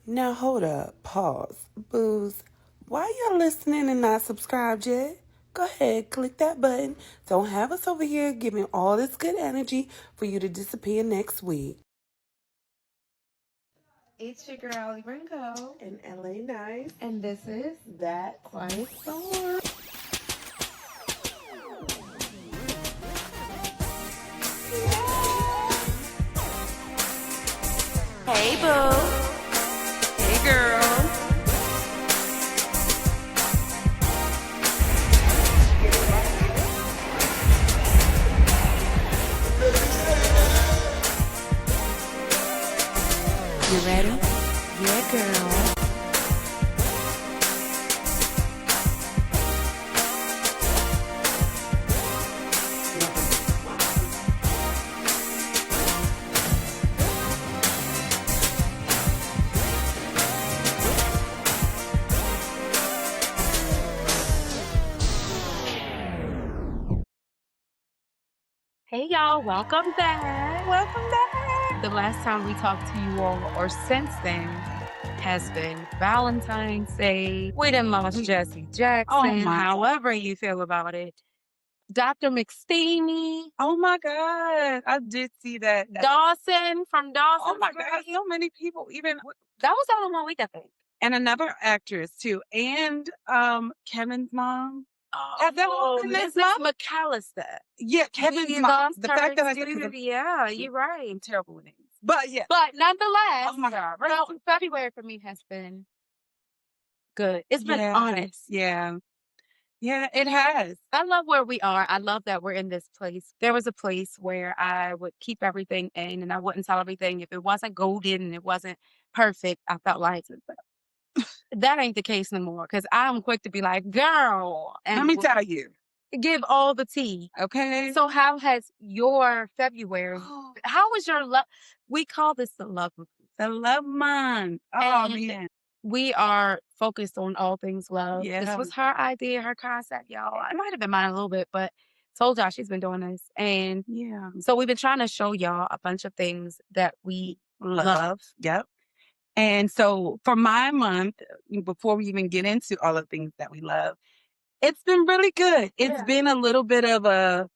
Now hold up, pause, booze. Why y'all listening and not subscribed yet? Go ahead, click that button. Don't have us over here giving all this good energy for you to disappear next week. It's your girl AliRenGo And LA.Nice. and this is That Quiet Storm. Hey Boo. Hey girl. You ready? Yeah, girl. Hey y'all, welcome back. Welcome back. The last time we talked to you all, or since then, has been Valentine's Day. We done lost Jesse Jackson, however you feel about it. Dr. McSteamy. Oh my God. I did see that. Dawson from Dawson. Oh my God. So many people, even That was all in 1 week, I think. and another actress too. And Kevin's mom. Has that all been this Mrs. month? McAllister. Yeah, Kevin's You mom. lost The her fact that I too. said Yeah, you're right. I'm terrible with names. But yeah. But nonetheless, Oh my God. well, February for me has been good. It's been Yeah. honest. Yeah. Yeah, it has. I love where we are. I love that we're in this place. There was a place where I would keep everything in and I wouldn't tell everything. If it wasn't golden and it wasn't perfect, I felt like that ain't the case no more. Because I'm quick to be like, girl, Let and me tell you. give all the tea. Okay. So how has your February, how was your love? We call this the love month. The love month. Oh And man. we are focused on all things love. This Yeah. was her idea, her concept, y'all. It might have been mine a little bit, but told y'all she's been doing this. And Yeah. so we've been trying to show y'all a bunch of things that we love. Yep. And so for my month, before we even get into all the things that we love, it's been really good. It's been a little bit of a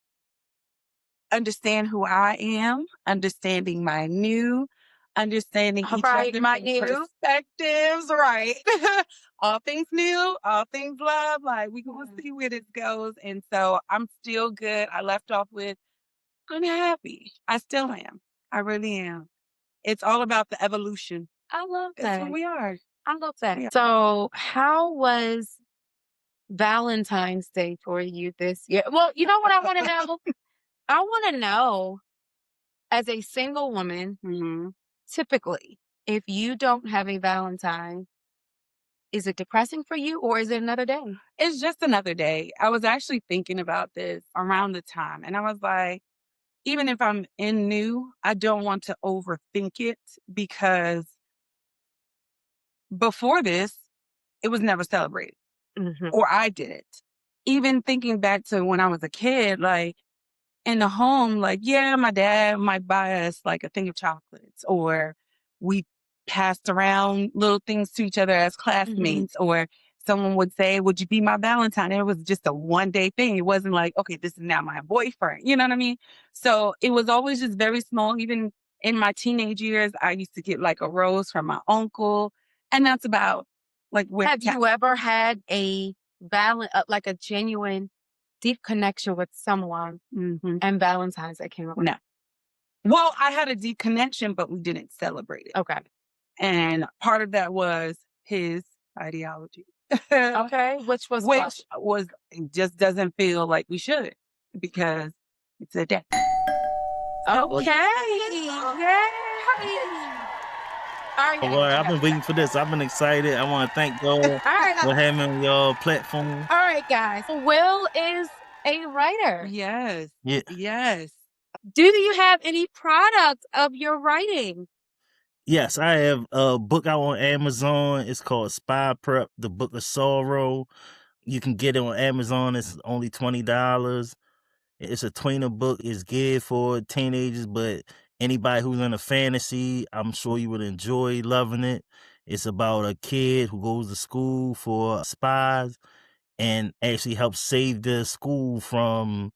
understand who I am, understanding my new, understanding each Right, other's my new. perspectives, right? All things new, all things love. Like we will see where this goes. And so I'm still good. I left off with I'm happy. I still am. I really am. It's all about the evolution. I love That's that. who we are. I love that. Yeah. So how was Valentine's Day for you this year? Well, you know what I want to know? I want to know, as a single woman, typically, if you don't have a Valentine, is it depressing for you or is it another day? It's just another day. I was actually thinking about this around the time, and I was like, even if I'm in new, I don't want to overthink it because before this, it was never celebrated, or I didn't. Even thinking back to when I was a kid, like in the home, like, yeah, my dad might buy us like a thing of chocolates, or we passed around little things to each other as classmates, or someone would say, would you be my Valentine? And it was just a one-day thing. It wasn't like, okay, this is now my boyfriend. You know what I mean? So it was always just very small. Even in my teenage years, I used to get like a rose from my uncle. And that's about like where. Have you ever had a like a genuine, deep connection with someone and Valentine's Day came around? No. Well, I had a deep connection, but we didn't celebrate it. Okay. And part of that was his ideology. Okay. Which was it just doesn't feel like we should because it's a day. Okay. All right. Well, I've been waiting for this. I've been excited. I want to thank y'all All right. for having your platform. All right, guys. Will is a writer. Yes. Yeah. Yes. Do you have any product of your writing? Yes, I have a book out on Amazon. It's called Spy Prep, the Book of Sorrow. You can get it on Amazon. It's only $20. It's a tweener book. It's geared for teenagers, but anybody who's into fantasy, I'm sure you would enjoy loving it. It's about a kid who goes to school for spies and actually helps save the school from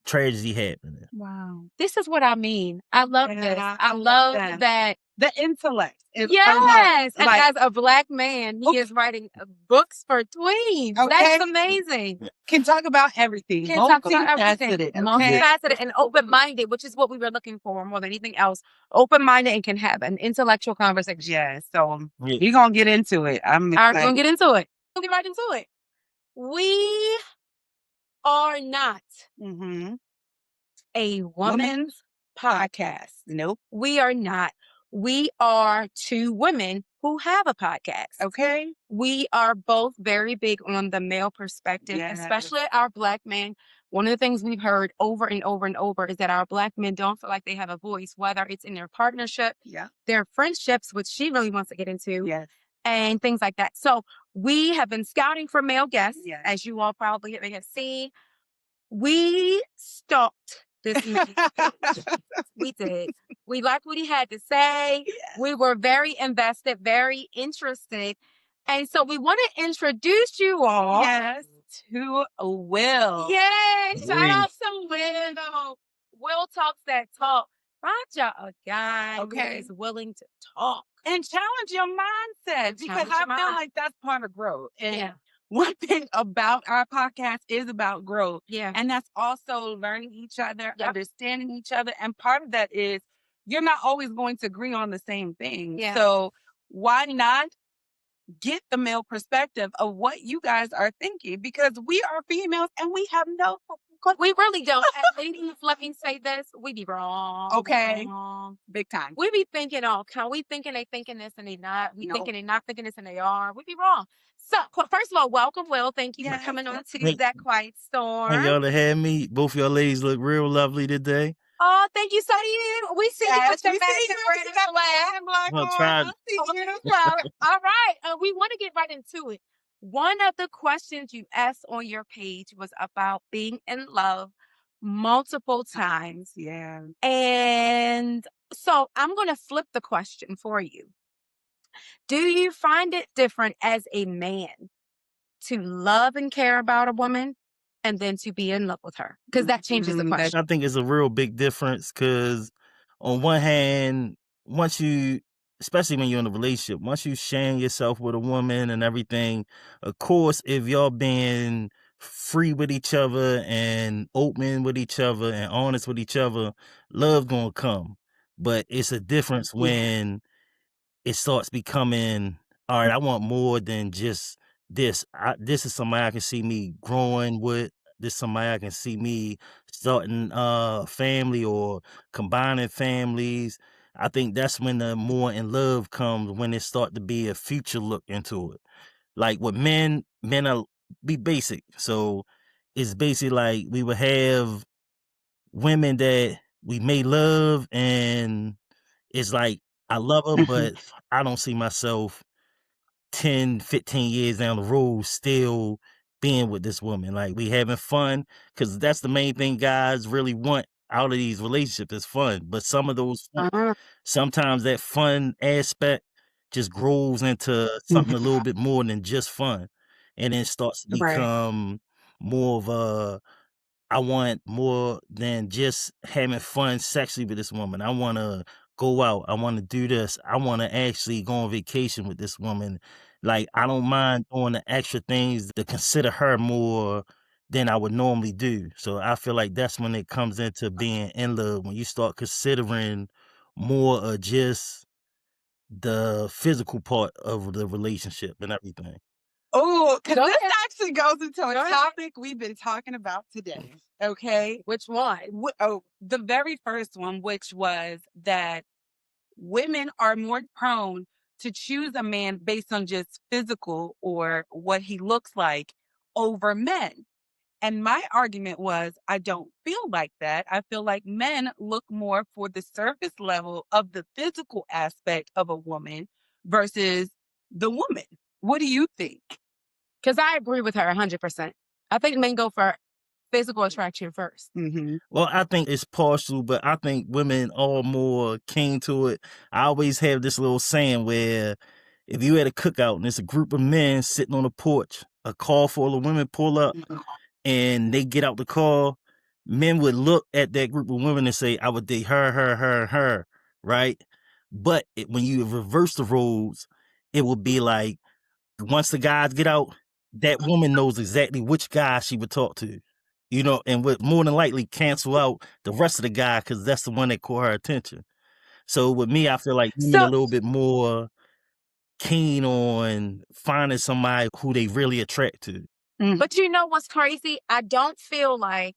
tragedy happening. Wow. This is what I mean. I love this. Yeah, I I love love that. The intellect is Yes, and like, as a Black man, he is writing books for tweens. Okay. That's amazing. can talk about everything. Can talk about everything. Multifaceted, okay? Multifaceted and open-minded, which is what we were looking for more than anything else. Open-minded and can have an intellectual conversation. Yeah, so Yeah. we're going to get into it. I'm All right, we're excited. going to get into it. We'll get right into it. We are not a woman's podcast. Nope. We are not. We are two women who have a podcast. Okay. We are both very big on the male perspective, Yes. especially our Black men. One of the things we've heard over and over and over is that our Black men don't feel like they have a voice, whether it's in their partnership, their friendships, which she really wants to get into, and things like that. So we have been scouting for male guests, as you all probably may have seen. We stalked this man. We did. We liked what he had to say. We were very invested, very interested. And so we want to introduce you all. Yes, to Will. Yay! Shout out to Will. Will talks that talk. Find y'all a guy who is willing to talk. And challenge your mindset, because I feel like that's part of growth. And one thing about our podcast is about growth. Yeah. And that's also learning each other, understanding each other. And part of that is you're not always going to agree on the same thing. Yeah. So why not get the male perspective of what you guys are thinking? Because we are females and we have no. We really don't. Ladies, let me say this. We be wrong. Okay. Wrong. Big time. We be thinking, we thinking they thinking this and they not. We thinking they not thinking this and they are. We be wrong. So, first of all, welcome, Will. Thank you for coming on to That Quiet Storm. And y'all to have me. Both y'all ladies look real lovely today. Oh, thank you, so we see you with your American red and black. I'm trying. All right, we want to get right into it. One of the questions you asked on your page was about being in love multiple times. Yeah. And so I'm going to flip the question for you. Do you find it different as a man to love and care about a woman and then to be in love with her? Because that changes the question. I think it's a real big difference, because on one hand, once you, especially when you're in a relationship, once you sharing yourself with a woman and everything, of course, if y'all being free with each other and open with each other and honest with each other, love gonna come. But it's a difference when it starts becoming, all right, I want more than just this. This is somebody I can see me growing with. This is somebody I can see me starting a family or combining families. I think that's when the more in love comes, when it start to be a future look into it. Like with men are be basic. So it's basically like we would have women that we may love, and it's like I love her, but I don't see myself 10, 15 years down the road still being with this woman. Like, we having fun, because that's the main thing guys really want out of these relationships is fun. But some of those, sometimes that fun aspect just grows into something a little bit more than just fun. And then starts to become more of a, I want more than just having fun sexually with this woman. I want to go out. I want to do this. I want to actually go on vacation with this woman. Like, I don't mind doing the extra things to consider her more than I would normally do. So I feel like that's when it comes into being in love, when you start considering more of just the physical part of the relationship and everything. Oh, because this actually goes into a topic we've been talking about today. Okay. Which one? The very first one, which was that women are more prone to choose a man based on just physical or what he looks like over men. And my argument was, I don't feel like that. I feel like men look more for the surface level of the physical aspect of a woman versus the woman. What do you think? Because I agree with her 100%. I think men go for physical attraction first. Well, I think it's partial, but I think women are more keen to it. I always have this little saying where If you at a cookout and it's a group of men sitting on a porch, a car full of women pull up and they get out the car, men would look at that group of women and say, I would date her, right? But when you reverse the roles, it would be like, once the guys get out, that woman knows exactly which guy she would talk to, and would more than likely cancel out the rest of the guy because that's the one that caught her attention. So with me, I feel like women are a little bit more keen on finding somebody who they really attract to. But you know what's crazy? I don't feel like,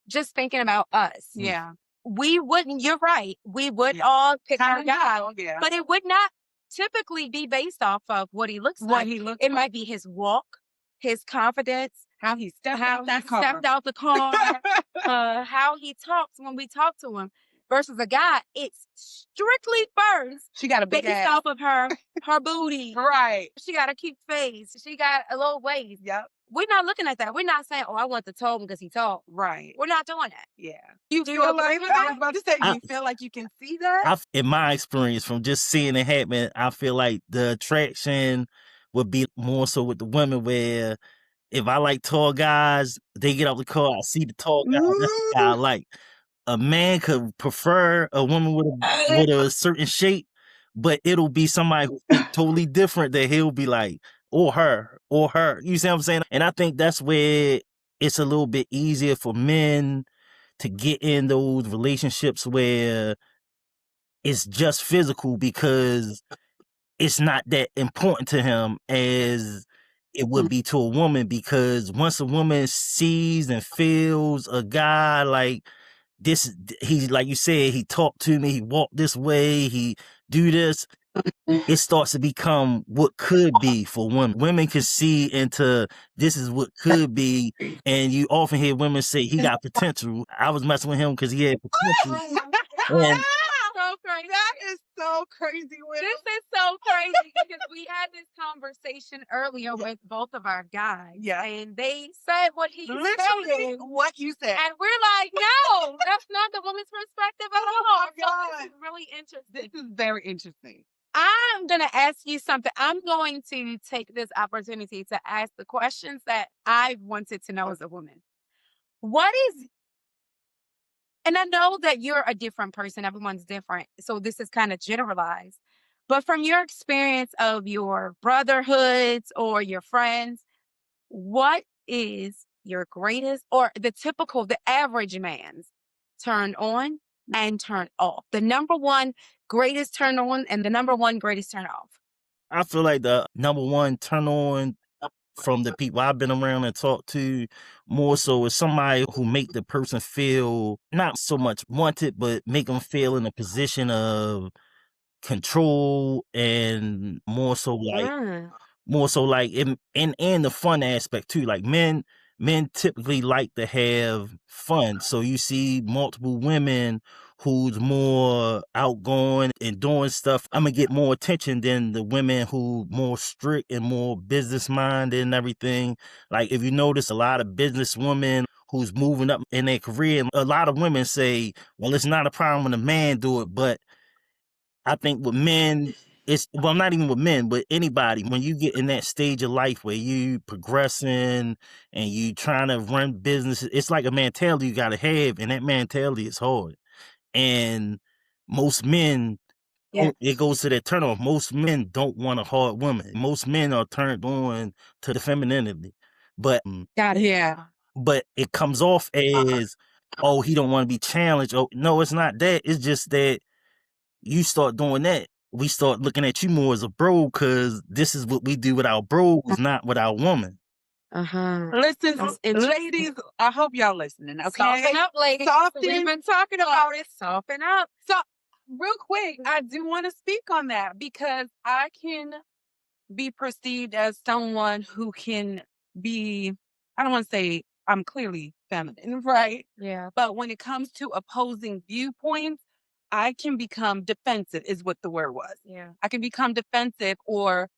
just thinking about us. Yeah. We wouldn't, you're right. We would all pick our guy, but it would not typically be based off of what he looks like. It might be his walk, his confidence, how he stepped out the car, how he talks when we talk to him. Versus a guy, it's strictly first. She got a big based ass. off of her booty. Right. She got a cute face. She got a little waist. Yep. We're not looking at that. We're not saying, oh, I want to tall because he tall. Right. We're not doing that. Yeah. Do you feel like I was about to say, do you feel like you can see that? In my experience from just seeing it happen, I feel like the attraction would be more so with the women, where if I like tall guys, they get out the car, I see the tall guy, that's the guy I like. A man could prefer a woman with a certain shape, but it'll be somebody who's totally different that he'll be like, or her. You see what I'm saying? And I think that's where it's a little bit easier for men to get in those relationships where it's just physical, because it's not that important to him as it would be to a woman. Because once a woman sees and feels a guy like this, he, like you said, he talked to me, he walked this way, he do this, it starts to become what could be for women. Women can see into this is what could be, and you often hear women say he got potential. I was messing with him because he had potential. And So crazy. That is so crazy. This is so crazy because we had this conversation earlier with both of our guys. Yeah. And they said what he literally said. what you said. And we're like, no, that's not the woman's perspective at all. Oh my So God. this is really interesting. This is very interesting. I'm going to ask you something. I'm going to take this opportunity to ask the questions that I've wanted to know as a woman. What is, and I know that you're a different person. Everyone's different. So this is kind of generalized. But from your experience of your brotherhoods or your friends, what is your greatest, or the average man's turn on and turn off? The number one greatest turn on and the number one greatest turn off. I feel like the number one turn on from the people I've been around and talked to more so is somebody who make the person feel not so much wanted, but make them feel in a position of control, and more so like in the fun aspect too. Like men typically like to have fun, so you see multiple women who's more outgoing and doing stuff, I'm gonna get more attention than the women who more strict and more business minded and everything. Like if you notice, a lot of business women who's moving up in their career, a lot of women say, well, it's not a problem when a man do it. But I think with men, not even with men, but anybody, when you get in that stage of life where you progressing and you trying to run business, it's like a mentality you gotta have, and that mentality is hard. And most men, it goes to that turn off. Most men don't want a hard woman. Most men are turned on to the femininity. But but it comes off as, oh, he don't want to be challenged. Oh, no, it's not that. It's just that you start doing that, we start looking at you more as a bro, because this is what we do with our bros, not with our woman. Listen, ladies, I hope y'all listening, okay? Soften up, ladies. We've been talking about it. Soften up. So, real quick, I do want to speak on that, because I can be perceived as someone who can be, I don't want to say I'm clearly feminine, right? Yeah. But when it comes to opposing viewpoints, I can become defensive, is what the word was. Yeah. I can become defensive, or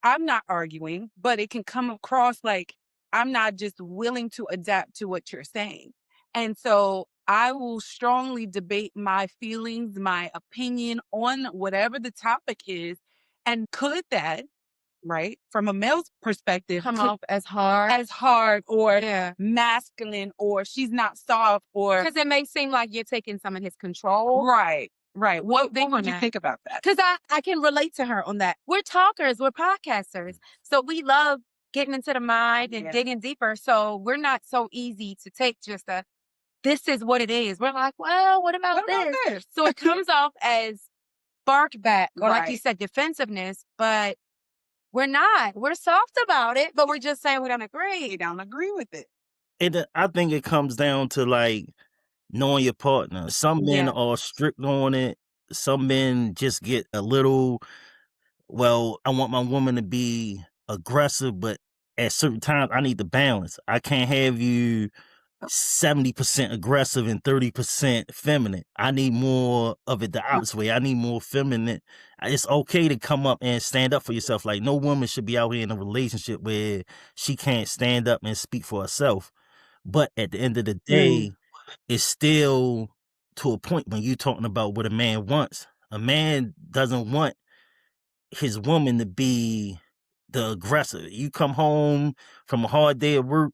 I'm not arguing, but it can come across like I'm not just willing to adapt to what you're saying. And so I will strongly debate my feelings, my opinion on whatever the topic is. And could that, right, from a male's perspective, come off as hard or masculine, or she's not soft, or because it may seem like you're taking some of his control. Right. What would you think about that? Because I can relate to her on that. We're talkers, we're podcasters, so we love getting into the mind and digging deeper. So we're not so easy to take just this is what it is. We're like, well, what about this? So it comes off as bark back, or like you said, defensiveness, but we're not. We're soft about it, but we're just saying we don't agree. You don't agree with it. I think it comes down to like knowing your partner. Some men are strict on it. Some men just get a little, well, I want my woman to be aggressive, but at certain times I need the balance. I can't have you 70% aggressive and 30% feminine. I need more of it the opposite way. I need more feminine. It's okay to come up and stand up for yourself. Like, no woman should be out here in a relationship where she can't stand up and speak for herself. But at the end of the day, it's still to a point when you're talking about what a man wants. A man doesn't want his woman to be the aggressor. You come home from a hard day of work,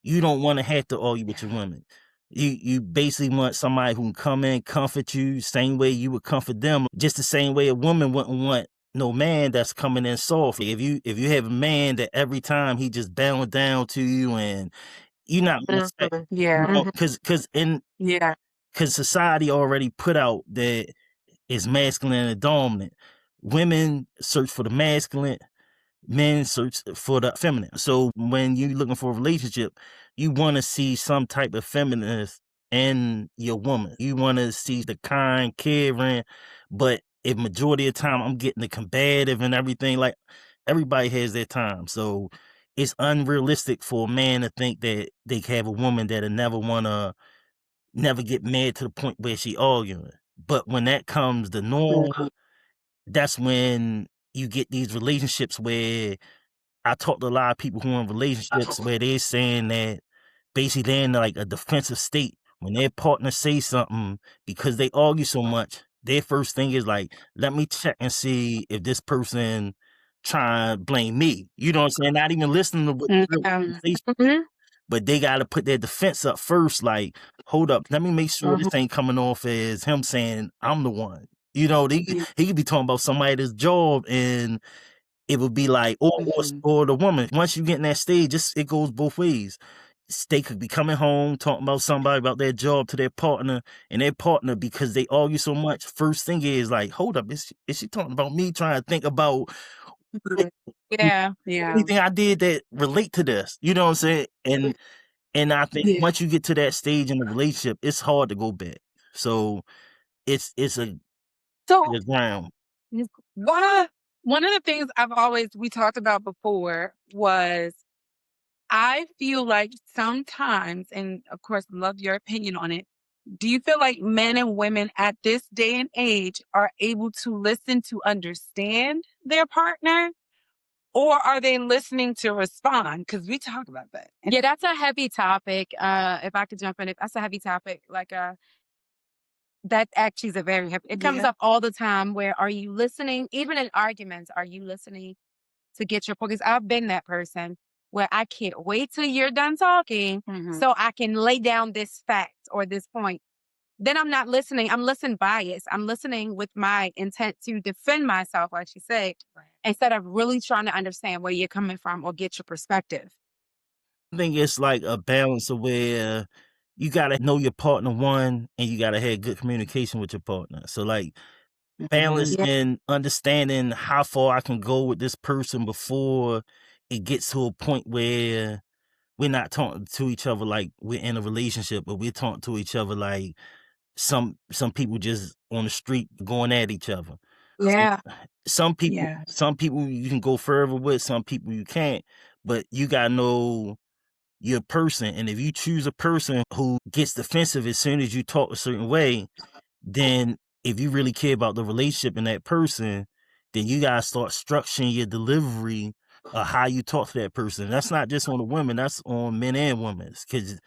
you don't want to have to argue with your woman. You basically want somebody who can come in, comfort you, same way you would comfort them. Just the same way a woman wouldn't want no man that's coming in soft. If you have a man that every time he just bowing down to you, and you're not gonna expect, because society already put out that it's masculine and dominant. Women search for the masculine, men search for the feminine. So when you're looking for a relationship, you want to see some type of feminist in your woman. You want to see the kind, caring, but if majority of the time I'm getting the combative and everything, like, everybody has their time. So it's unrealistic for a man to think that they can have a woman that'll never get mad to the point where she arguing. But when that comes the norm, that's when you get these relationships where I talk to a lot of people who are in relationships where they're saying that basically they're in like a defensive state. When their partner says something, because they argue so much, their first thing is like, let me check and see if this person trying to blame me. You know what I'm saying? Not even listening to what the conversation, but they got to put their defense up first. Like, hold up, let me make sure this ain't coming off as him saying I'm the one. You know, he could be talking about somebody at his job, and it would be like, or the woman. Once you get in that stage, it goes both ways. They could be coming home talking about somebody about their job to their partner, and their partner, because they argue so much, first thing is like, hold up, is she talking about me? Trying to think about anything I did that relate to this. You know what I'm saying? And I think once you get to that stage in the relationship, it's hard to go back. So it's a ground. One of the things we talked about before was, I feel like sometimes, and of course, love your opinion on it. Do you feel like men and women at this day and age are able to listen to understand their partner, or are they listening to respond? Because we talk about that. Yeah, that's a heavy topic. If I could jump in, that's a heavy topic. Like, that actually is a very heavy. It comes up all the time. Where are you listening? Even in arguments, are you listening to get your point? Because I've been that person where I can't wait till you're done talking so I can lay down this fact or this point. Then I'm not listening. I'm listening biased. I'm listening with my intent to defend myself, like she said, instead of really trying to understand where you're coming from or get your perspective. I think it's like a balance of where you got to know your partner, one, and you got to have good communication with your partner. So like balance and understanding how far I can go with this person before it gets to a point where we're not talking to each other like we're in a relationship, but we're talking to each other like some people just on the street going at each other. Yeah. Some people you can go further with, some people you can't, but you gotta know your person. And if you choose a person who gets defensive as soon as you talk a certain way, then if you really care about the relationship and that person, then you gotta start structuring your delivery of how you talk to that person. That's not just on the women, that's on men and women. Because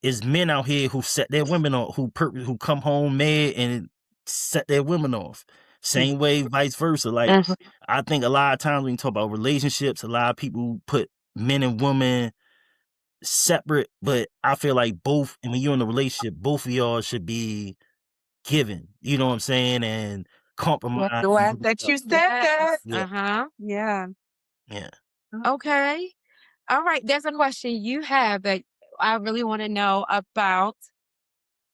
it's men out here who set their women off, who come home mad and set their women off. Same way, vice versa. Like, I think a lot of times when you talk about relationships, a lot of people put men and women separate, but I feel like both, and when you're in a relationship, both of y'all should be given. You know what I'm saying? And compromise. Glad that you said that. Yeah. Yeah. Yeah. Okay. All right. There's a question you have that I really want to know about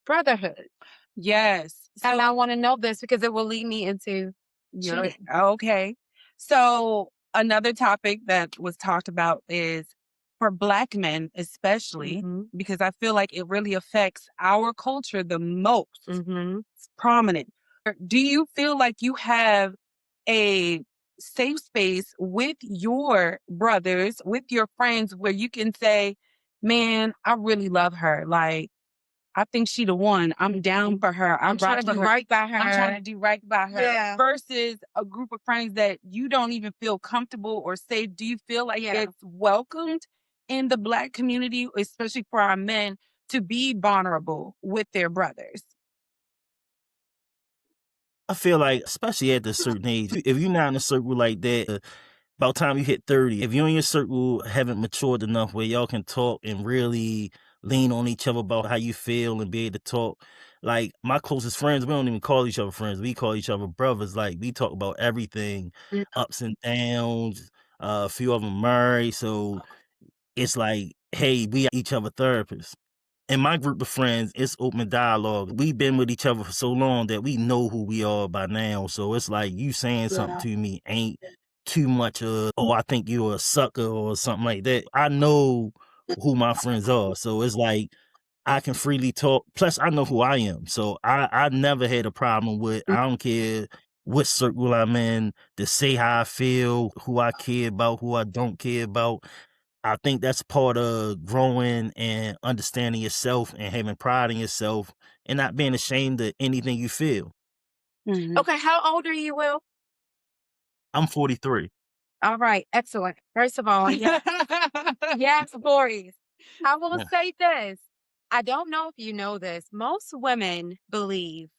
brotherhood. Yes. And I want to know this because it will lead me into cheating. Okay. So another topic that was talked about is for Black men, especially, because I feel like it really affects our culture the most. It's prominent. Do you feel like you have a safe space with your brothers, with your friends, where you can say, man, I really love her. Like, I think she the one. I'm down for her. I'm trying to do right by her. I'm trying to do right by her. Yeah. Versus a group of friends that you don't even feel comfortable or safe. Do you feel like it's welcomed in the Black community, especially for our men, to be vulnerable with their brothers? I feel like, especially at a certain age, if you're not in a circle like that, about time you hit 30, if you and your circle haven't matured enough where y'all can talk and really lean on each other about how you feel and be able to talk. Like, my closest friends, we don't even call each other friends. We call each other brothers. Like, we talk about everything, ups and downs. A few of them married. So it's like, hey, we each other therapists. In my group of friends, it's open dialogue. We've been with each other for so long that we know who we are by now. So it's like you saying something to me ain't too much of, oh, I think you're a sucker or something like that. I know who my friends are. So it's like I can freely talk. Plus, I know who I am. So I never had a problem with, I don't care what circle I'm in, to say how I feel, who I care about, who I don't care about. I think that's part of growing and understanding yourself and having pride in yourself and not being ashamed of anything you feel. Okay, how old are you, Will? I'm 43. All right, excellent. First of all, yes, boys. I will Yeah. say this. I don't know if you know this. Most women believe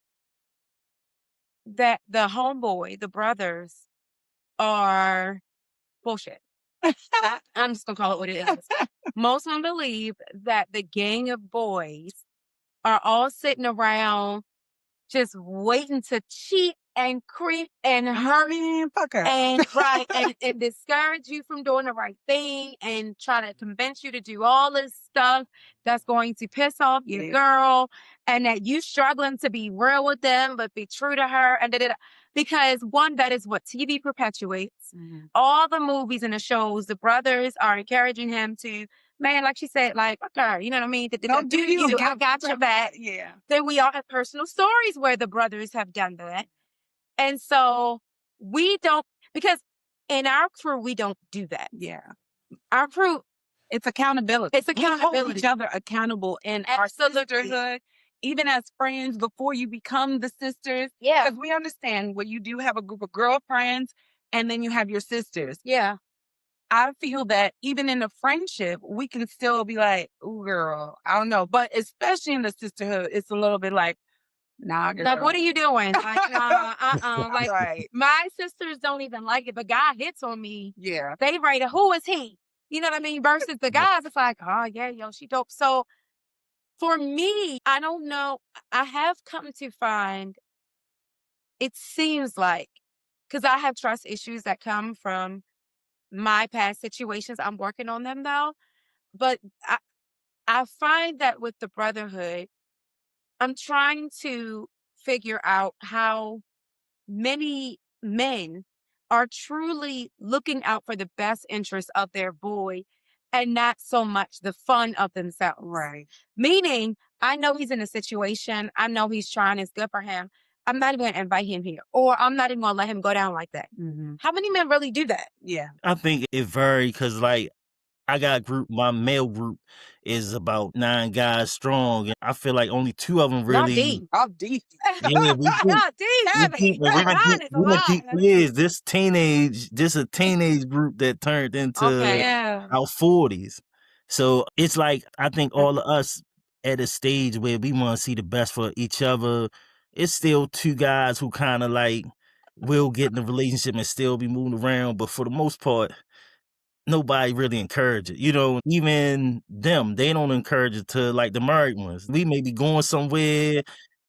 that the homeboy, the brothers, are bullshit. I'm just gonna call it what it is. Most women believe that the gang of boys are all sitting around just waiting to cheat and creep and hurt and and discourage you from doing the right thing and try to convince you to do all this stuff that's going to piss off your girl, and that you struggling to be real with them but be true to her, and because one, that is what TV perpetuates. All the movies and the shows, the brothers are encouraging him to, man, like she said, like, fuck her, you know what I mean? Don't do you. I got your back. Yeah. Then we all have personal stories where the brothers have done that. And so we don't, because in our crew, we don't do that. Yeah. Our crew, it's accountability. It's accountability. We hold each other accountable in our sisterhood, even as friends before you become the sisters. Yeah. Because we understand when you do have a group of girlfriends and then you have your sisters. Yeah. I feel that even in a friendship, we can still be like, ooh, girl, I don't know. But especially in the sisterhood, it's a little bit like, nah, girl. Like, what are you doing? Like, like, my sisters don't even like it. The guy hits on me. Yeah. They rate it, who is he? You know what I mean? Versus the guys, it's like, oh, yeah, yo, she dope. So for me, I don't know. I have come to find, it seems like, because I have trust issues that come from my past situations. I'm working on them though. But I find that with the brotherhood, I'm trying to figure out how many men are truly looking out for the best interest of their boy and not so much the fun of themselves. Right. Meaning, I know he's in a situation, I know he's trying, it's good for him. I'm not even going to invite him here, or I'm not even going to let him go down like that. How many men really do that? Yeah. I think it varies because, like, I got a group, my male group is about 9 guys strong. And I feel like only 2 of them really. I'm deep. Yeah, we do. Not deep. We're gonna keep years. This a teenage group that turned into our 40s. So it's like, I think all of us at a stage where we want to see the best for each other. It's still 2 guys who kind of like we'll get in a relationship and still be moving around. But for the most part, nobody really encourage it. Even them, they don't encourage it to like the married ones. We may be going somewhere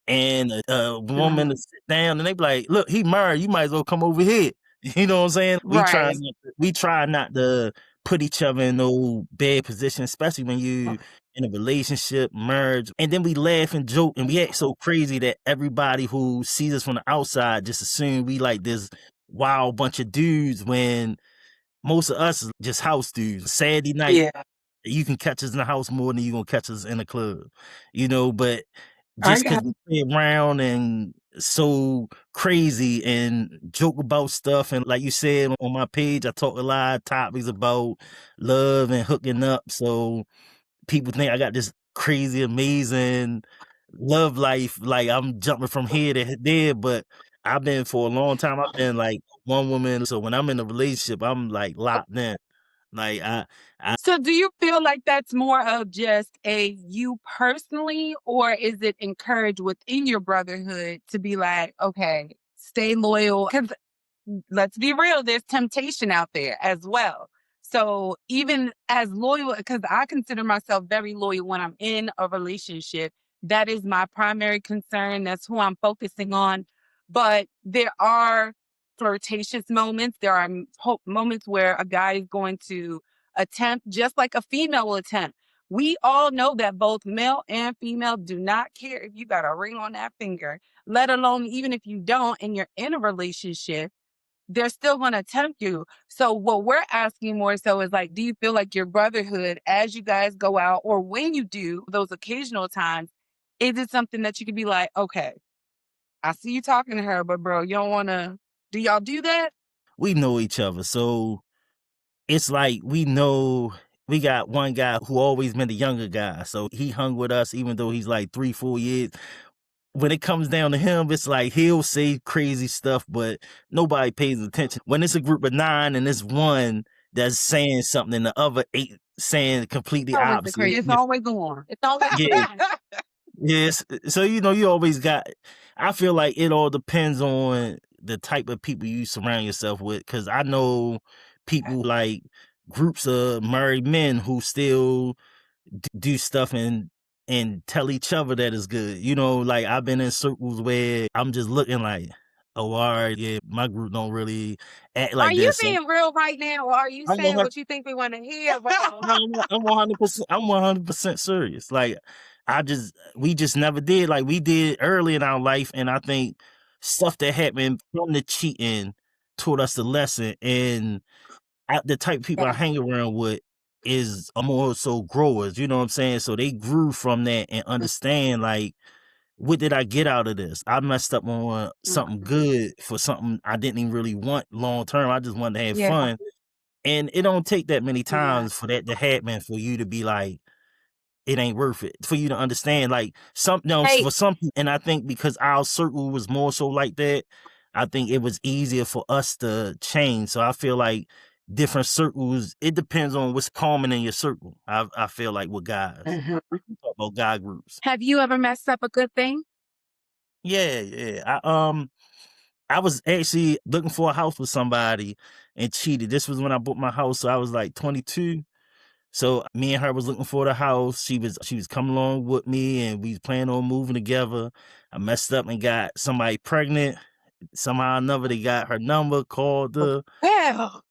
and a woman to sit down and they be like, look, he married, you might as well come over here. You know what I'm saying? Right. We try not to put each other in no bad position, especially when you in a relationship, marriage, and then we laugh and joke and we act so crazy that everybody who sees us from the outside just assume we like this wild bunch of dudes when most of us is just house dudes. Saturday night, Yeah. you can catch us in the house more than you gonna catch us in the club, but I just because got we play around and so crazy and joke about stuff, and like you said on my page, I talk a lot of topics about love and hooking up, so people think I got this crazy, amazing love life, like I'm jumping from here to there, but I've been for a long time, I've been like one woman, so when I'm in a relationship, I'm like locked in. Like So do you feel like that's more of just a you personally, or is it encouraged within your brotherhood to be like, okay, stay loyal? Because let's be real, there's temptation out there as well. So even as loyal, because I consider myself very loyal when I'm in a relationship, that is my primary concern. That's who I'm focusing on. But there are flirtatious moments. There are moments where a guy is going to attempt, just like a female will attempt. We all know that both male and female do not care if you got a ring on that finger, let alone even if you don't and you're in a relationship, they're still going to tempt you. So what we're asking more so is like, do you feel like your brotherhood, as you guys go out or when you do those occasional times, is it something that you could be like, okay, I see you talking to her, but bro, you don't want to, do y'all do that? we know each other, so it's like we know we got one guy who always been the younger guy, so he hung with us even though he's like 3-4 years. When it comes down to him, it's like he'll say crazy stuff, but nobody pays attention. When it's a group of 9 and it's one that's saying something and the other 8 saying completely Always the opposite. crazy. It's always the one. It's always Yeah. Yes. So you always got. I feel like it all depends on the type of people you surround yourself with. Because I know people like groups of married men who still do stuff and tell each other that is good. Like I've been in circles where I'm just looking like, oh, all right, yeah, my group don't really act Are like you this. being real right now, or are you I'm saying 100 what you think we want to hear? I'm 100%. I'm 100% serious. Like we just never did. Like we did early in our life, and I think stuff that happened from the cheating taught us the lesson. And the type of people I hang around with is more so growers. You know what I'm saying? So they grew from that and understand like, what did I get out of this? I messed up on something good for something I didn't even really want long term. I just wanted to have fun. And it don't take that many times for that to happen for you to be like, it ain't worth it. For you to understand, like for some people, and I think because our circle was more so like that, I think it was easier for us to change. So I feel like different circles, it depends on what's common in your circle. I feel like with guys, talk about guy groups. Have you ever messed up a good thing? Yeah. I was actually looking for a house with somebody and cheated. This was when I bought my house, so I was like 22. So me and her was looking for the house. She was coming along with me, and we was planning on moving together. I messed up and got somebody pregnant. Somehow or another, they got her number, called her. Well,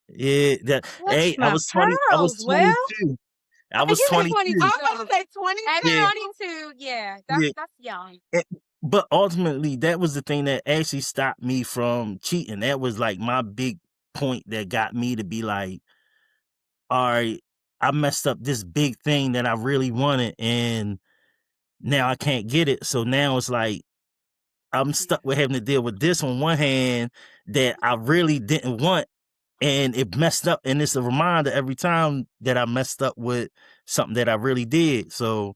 Yeah, Clutch I my was 20. I was pearls, Will. 22. I was You 22. 22. I was going to say 20. At Yeah. 22, yeah, Yeah. that's young. But ultimately, that was the thing that actually stopped me from cheating. That was like my big point that got me to be like, all right, I messed up this big thing that I really wanted, and now I can't get it. So now it's like I'm stuck with having to deal with this on one hand that I really didn't want, and it messed up. And it's a reminder every time that I messed up with something that I really did. So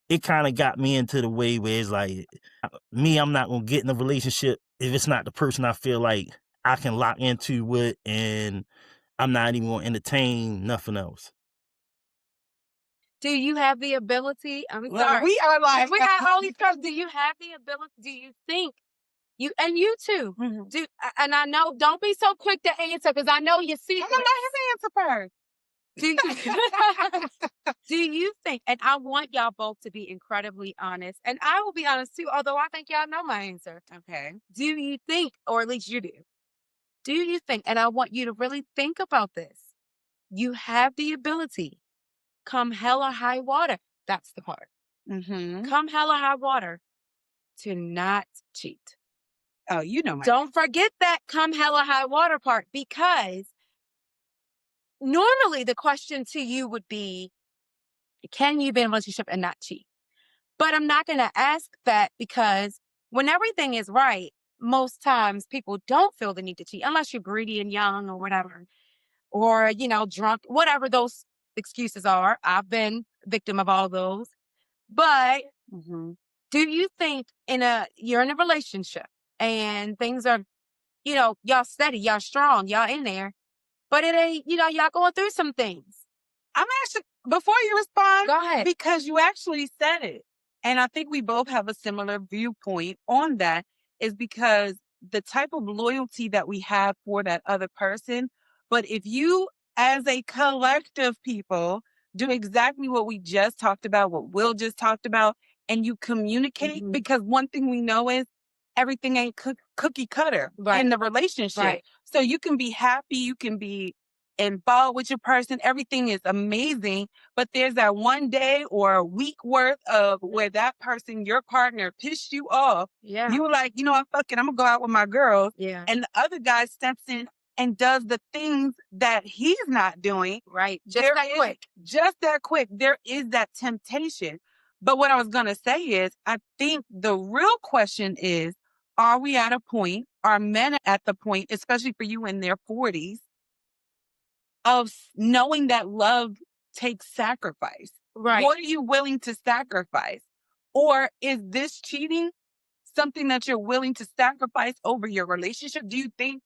it kind of got me into the way where it's like, I'm not going to get in a relationship if it's not the person I feel like I can lock into with, and I'm not even going to entertain nothing else. Do you have the ability? I'm Well, sorry. we are like, We got all these questions. Do you have the ability? Do you think You too. Mm-hmm. And I know, don't be so quick to answer because I know you see. I'm gonna let his answer first. Do you think, and I want y'all both to be incredibly honest, and I will be honest too, although I think y'all know my answer. Okay. Do you think, or at least you do you think, and I want you to really think about this, you have the ability, come hell or high water, that's the part. Mm-hmm. Come hell or high water, to not cheat. Oh, you know my. Don't forget that come hell or high water part, because normally the question to you would be, can you be in a relationship and not cheat? But I'm not going to ask that, because when everything is right, most times people don't feel the need to cheat unless you're greedy and young or whatever, or, drunk, whatever those excuses are. I've been victim of all those. But do you think you're in a relationship and things are, y'all steady, y'all strong, y'all in there, but it ain't, y'all going through some things. I'm actually, before you respond, go ahead, because you actually said it. And I think we both have a similar viewpoint on that, is because the type of loyalty that we have for that other person. But if you, as a collective people, do exactly what we just talked about, what Will just talked about, and you communicate, because one thing we know is everything ain't cookie cutter in the relationship. Right. So you can be happy, you can be involved with your person, everything is amazing, but there's that one day or a week worth of where that person, your partner, pissed you off. Yeah. You were like, I'm fucking, I'm gonna go out with my girls. Yeah. And the other guy steps in and does the things that he's not doing. Right. Just that quick. There is that temptation. But what I was gonna say is, I think the real question is, are we at a point, are men at the point, especially for you in their 40s, of knowing that love takes sacrifice? Right. What are you willing to sacrifice? Or is this cheating something that you're willing to sacrifice over your relationship? Do you think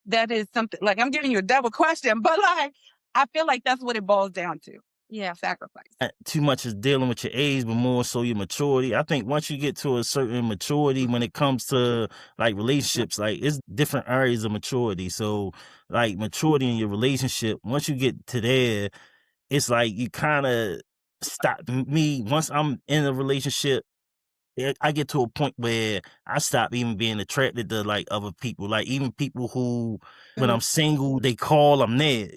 that is something, like, I'm giving you a double question, but like, I feel like that's what it boils down to. Yeah. Sacrifice. Too much is dealing with your age, but more so your maturity. I think once you get to a certain maturity when it comes to like relationships, like it's different areas of maturity. So like maturity in your relationship, once you get to there, it's like you kind of stop. Me, once I'm in a relationship, I get to a point where I stop even being attracted to like other people, like even people who, when I'm single, they call, I'm there.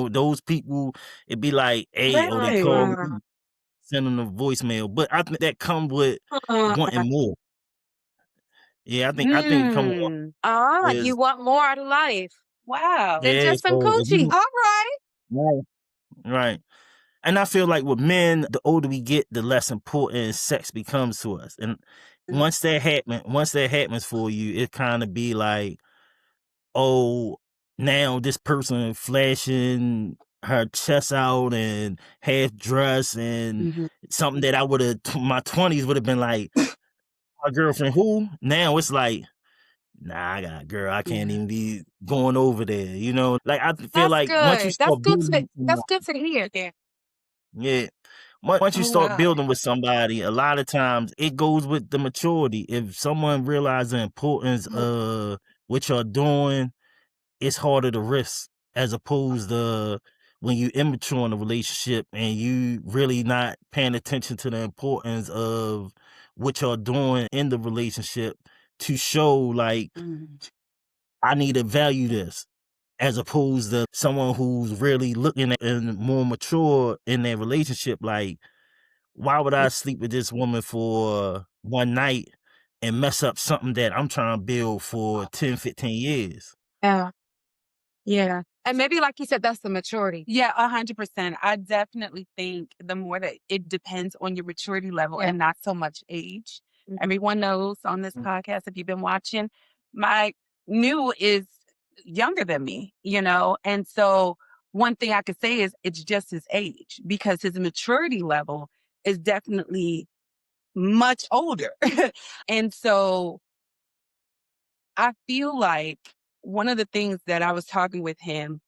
Those people, it'd be like, hey, oh, they call me, send them a voicemail. But I think that comes with wanting more. Yeah, I think it comes with you want more out of life. Wow. Than yeah, just some so coochie. All right. right. And I feel like with men, the older we get, the less important sex becomes to us. And once that happens for you, it kind of be like, oh, now this person flashing her chest out and half dressed and something that I would have, my 20s would have been like, my girlfriend who? Now it's like, nah, I got a girl. I can't even be going over there, Like, I feel That's like once you good. start building, That's good to hear. yeah. Once you start building with somebody, a lot of times it goes with the maturity. If someone realizes the importance of what you're doing, it's harder to risk as opposed to when you immature in a relationship and you really not paying attention to the importance of what you're doing in the relationship to show like I need to value this, as opposed to someone who's really looking at and more mature in their relationship. Like, why would I sleep with this woman for one night and mess up something that I'm trying to build for 10, 15 years? Yeah. Yeah. And maybe, like you said, that's the maturity. Yeah, 100%. I definitely think the more that it depends on your maturity level and not so much age. Everyone knows on this podcast, if you've been watching, my new is younger than me, And so one thing I could say is it's just his age, because his maturity level is definitely much older. And so I feel like one of the things that I was talking with him,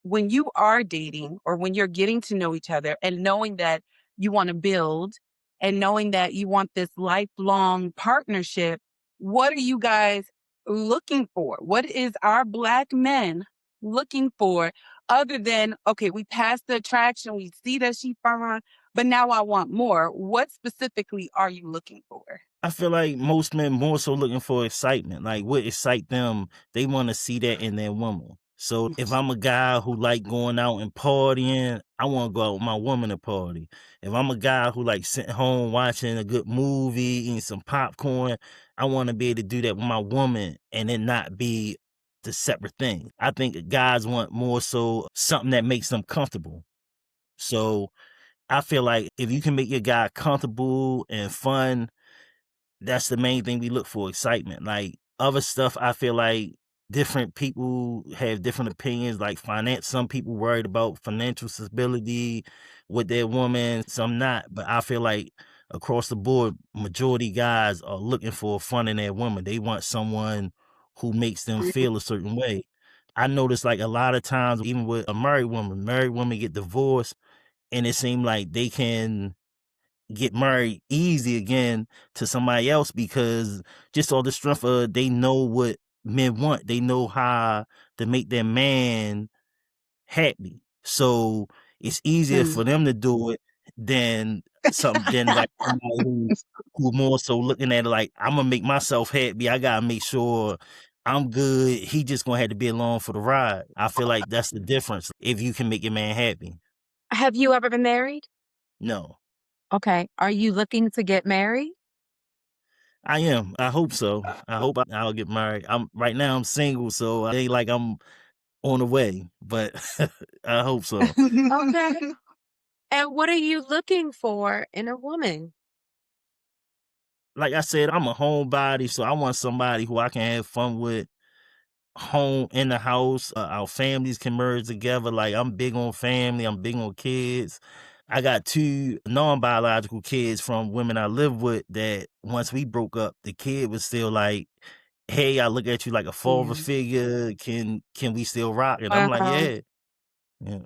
when you are dating or when you're getting to know each other and knowing that you want to build and knowing that you want this lifelong partnership, what are you guys looking for? What is our Black men looking for other than, okay, we passed the attraction, we see that she's fine, but now I want more. What specifically are you looking for? I feel like most men more so looking for excitement. Like what excite them, they want to see that in their woman. So if I'm a guy who like going out and partying, I want to go out with my woman to party. If I'm a guy who like sitting home watching a good movie, eating some popcorn, I want to be able to do that with my woman and it not be the separate thing. I think guys want more so something that makes them comfortable. So I feel like if you can make your guy comfortable and fun, that's the main thing we look for, excitement. Like other stuff, I feel like different people have different opinions. Like finance, some people worried about financial stability with their woman, some not. But I feel like across the board, majority guys are looking for fun in their woman. They want someone who makes them feel a certain way. I notice like a lot of times, even with a married women get divorced, and it seems like they can get married easy again to somebody else because just all the strength of they know what men want. They know how to make their man happy. So it's easier for them to do it than like somebody who more so looking at it like I'm gonna make myself happy. I gotta make sure I'm good. He just gonna have to be along for the ride. I feel like that's the difference if you can make your man happy. Have you ever been married? No. Okay. Are you looking to get married? I am. I hope so. I hope I'll get married. Right now I'm single, so it ain't like I'm on the way, but I hope so. Okay. And what are you looking for in a woman? Like I said, I'm a homebody, so I want somebody who I can have fun with home in the house. Our families can merge together. Like I'm big on family. I'm big on kids. I got 2 non-biological kids from women I live with that once we broke up, the kid was still like, hey, I look at you like a father figure. Can we still rock? And I'm like, Wow. yeah. Yeah.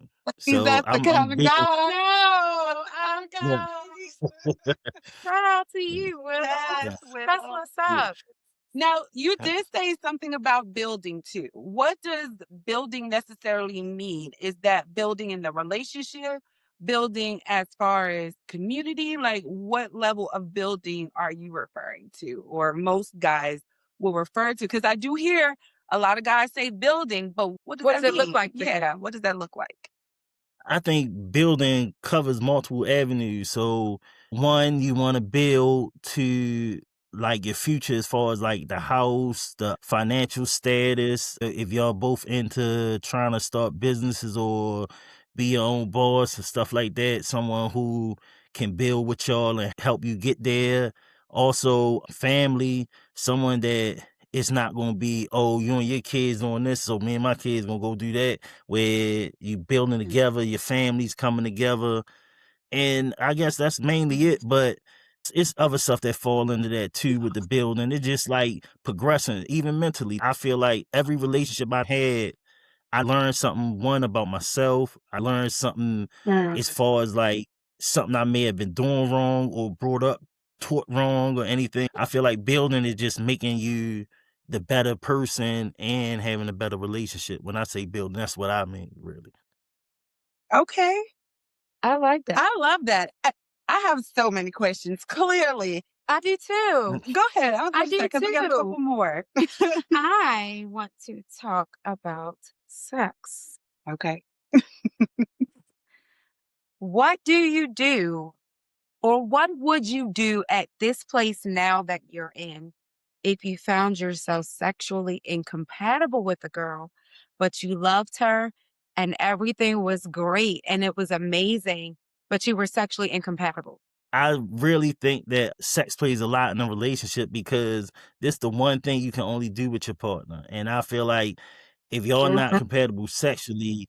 He's So That's the I'm kind of big on guy. No, I'm yeah, guys. Shout out to yeah, you, Will. yeah, That's what's yeah. up. Now, you did say something about building too. What does building necessarily mean? Is that building in the relationship, building as far as community? Like, what level of building are you referring to, or most guys will refer to? Because I do hear a lot of guys say building, but what does What that does it look mean? like to you? Yeah, what does that look like? I think building covers multiple avenues. So one, you want to build to like your future as far as like the house, the financial status. If y'all both into trying to start businesses or be your own boss and stuff like that, someone who can build with y'all and help you get there. Also, family, someone that it's not going to be, oh, you and your kids doing this, so me and my kids going to go do that, where you building together, your families coming together. And I guess that's mainly it, but it's other stuff that fall into that too with the building. It's just like progressing, even mentally. I feel like every relationship I had, I learned something, one, about myself. I learned something as far as like something I may have been doing wrong or brought up, taught wrong or anything. I feel like building is just making you the better person and having a better relationship. When I say building, that's what I mean, really. Okay. I like that. I love that. I have so many questions, clearly. I do too. Go ahead. I I do I got a couple too. more. I want to talk about sex. Okay. What do you do, or what would you do at this place now that you're in if you found yourself sexually incompatible with a girl, but you loved her and everything was great and it was amazing, but you were sexually incompatible? I really think that sex plays a lot in a relationship because this the one thing you can only do with your partner. And I feel like if y'all not compatible sexually,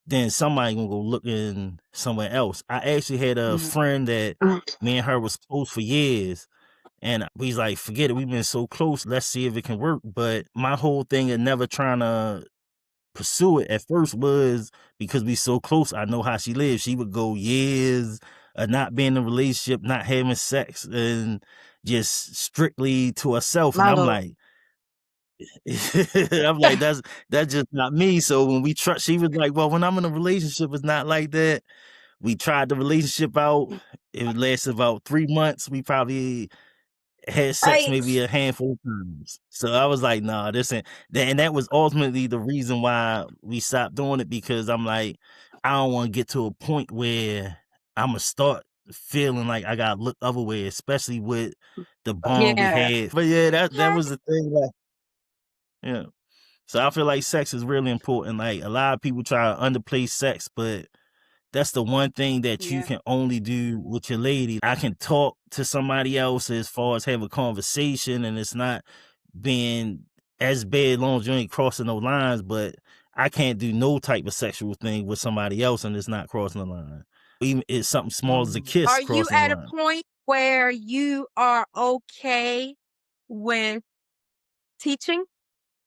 then somebody gonna go looking somewhere else. I actually had a friend that me and her was close for years. And we was like, forget it, we've been so close, let's see if it can work. But my whole thing of never trying to pursue it at first was because we so close. I know how she lives. She would go years not being in a relationship, not having sex, and just strictly to herself. And I'm like, that's just not me. So when she was like, well, when I'm in a relationship, it's not like that. We tried the relationship out. It lasted about 3 months. We probably had sex maybe a handful of times. So I was like, nah, this ain't. And that was ultimately the reason why we stopped doing it, because I'm like, I don't want to get to a point where I'm going to start feeling like I got to look other way, especially with the bond we had. But yeah, that was the thing. Like, yeah. So I feel like sex is really important. Like, a lot of people try to underplay sex, but that's the one thing that you can only do with your lady. I can talk to somebody else as far as have a conversation, and it's not being as bad as long as you ain't crossing no lines, but I can't do no type of sexual thing with somebody else and it's not crossing the line. Even it's something small as a kiss. Are you crossing the at a line. point where you are okay with teaching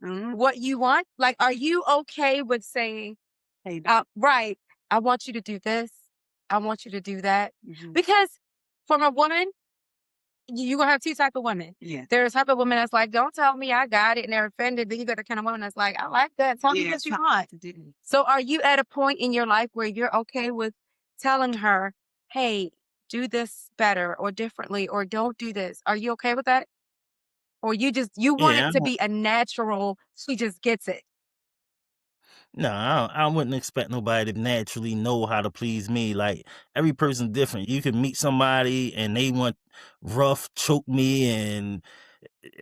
what you want? Like, are you okay with saying, hey, right, I want you to do this, I want you to do that? Because from a woman, you're going to have two types of women. Yeah. There's a type of woman that's like, don't tell me I got it, and they're offended. Then you got the kind of woman that's like, I like that. Tell me what you want. So are you at a point in your life where you're okay with telling her, hey, do this better or differently, or don't do this? Are you okay with that? Or you want it to be a natural, she just gets it? No, I wouldn't expect nobody to naturally know how to please me. Like, every person's different. You can meet somebody and they want rough, choke me, and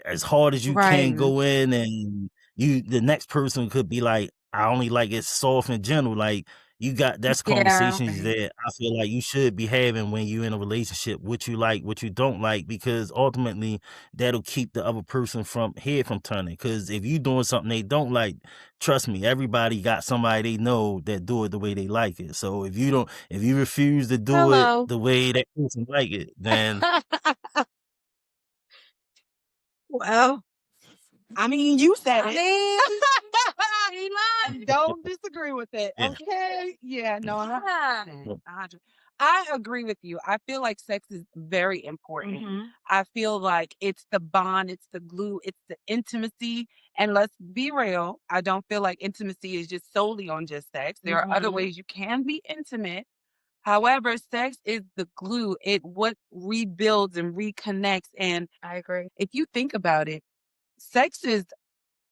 as hard as you can go in, and the next person could be like, I only like it soft and gentle. Like, that's conversations that I feel like you should be having when you're in a relationship, what you like, what you don't like, because ultimately that'll keep the other person from turning. Because if you doing something they don't like, trust me, everybody got somebody they know that do it the way they like it. So if you refuse to do it the way that person like it, then well, I mean, you said it. I don't disagree with it. Yeah. Okay. Yeah, no, 100%. I agree with you. I feel like sex is very important. I feel like it's the bond, it's the glue, it's the intimacy. And let's be real, I don't feel like intimacy is just solely on just sex. There are other ways you can be intimate. However, sex is the glue. What rebuilds and reconnects. And I agree. If you think about it, sex is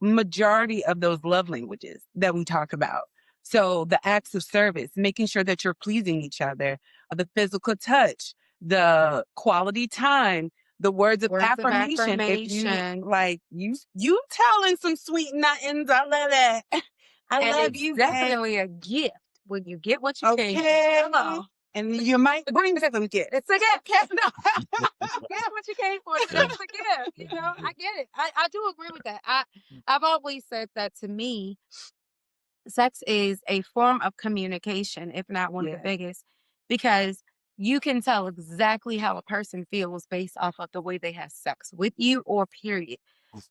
majority of those love languages that we talk about. So the acts of service, making sure that you're pleasing each other, the physical touch, the quality time, the words of affirmation. If you like, you telling some sweet nothings, I love that. I love you. Definitely a gift when you get what you came for. And you might bring some gift. It's a gift. No. Get what you came for. It's a gift. You know, I get it. I do agree with that. I've always said that to me, sex is a form of communication, if not one of the biggest, because you can tell exactly how a person feels based off of the way they have sex with you, or period.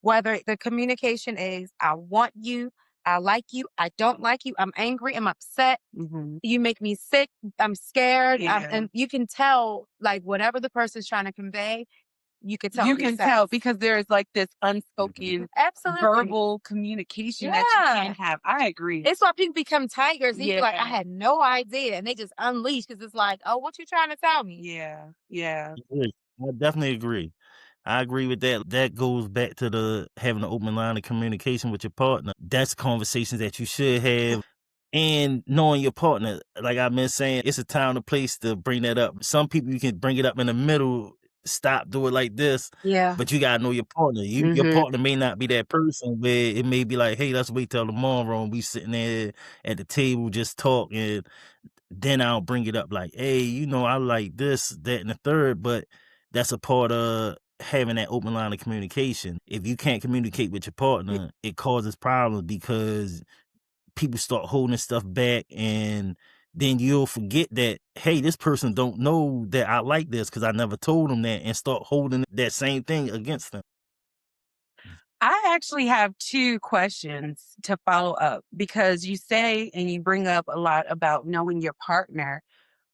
Whether the communication is, I want you, I like you, I don't like you, I'm angry, I'm upset, you make me sick, I'm scared. And you can tell, like, whatever the person's trying to convey, you can tell. You can tell because there's like this unspoken, verbal communication that you can't have. I agree. It's why people become tigers. And you're like, I had no idea. And they just unleash because it's like, oh, what you trying to tell me? Yeah. I definitely agree. I agree with that. That goes back to having an open line of communication with your partner. That's conversations that you should have. And knowing your partner, like I've been saying, it's a time and a place to bring that up. Some people, you can bring it up in the middle, stop, do it like this. Yeah. But you gotta know your partner. Your partner may not be that person where it may be like, hey, let's wait till tomorrow and we sitting there at the table just talking. Then I'll bring it up like, hey, I like this, that, and the third. But that's a part of having that open line of communication. If you can't communicate with your partner, it causes problems because people start holding stuff back, and then you'll forget that, hey, this person don't know that I like this because I never told them that, and start holding that same thing against them. I actually have two questions to follow up, because you say and you bring up a lot about knowing your partner.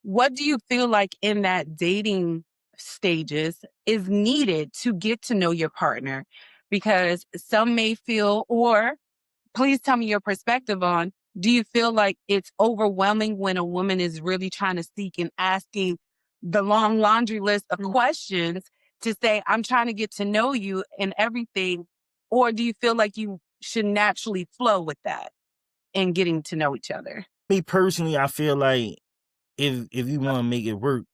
what do you feel like in that dating stages is needed to get to know your partner? Because some may feel, or please tell me your perspective on, do you feel like it's overwhelming when a woman is really trying to seek and asking the long laundry list of questions to say, I'm trying to get to know you and everything? Or do you feel like you should naturally flow with that and getting to know each other? Me personally, I feel like if you want to make it work,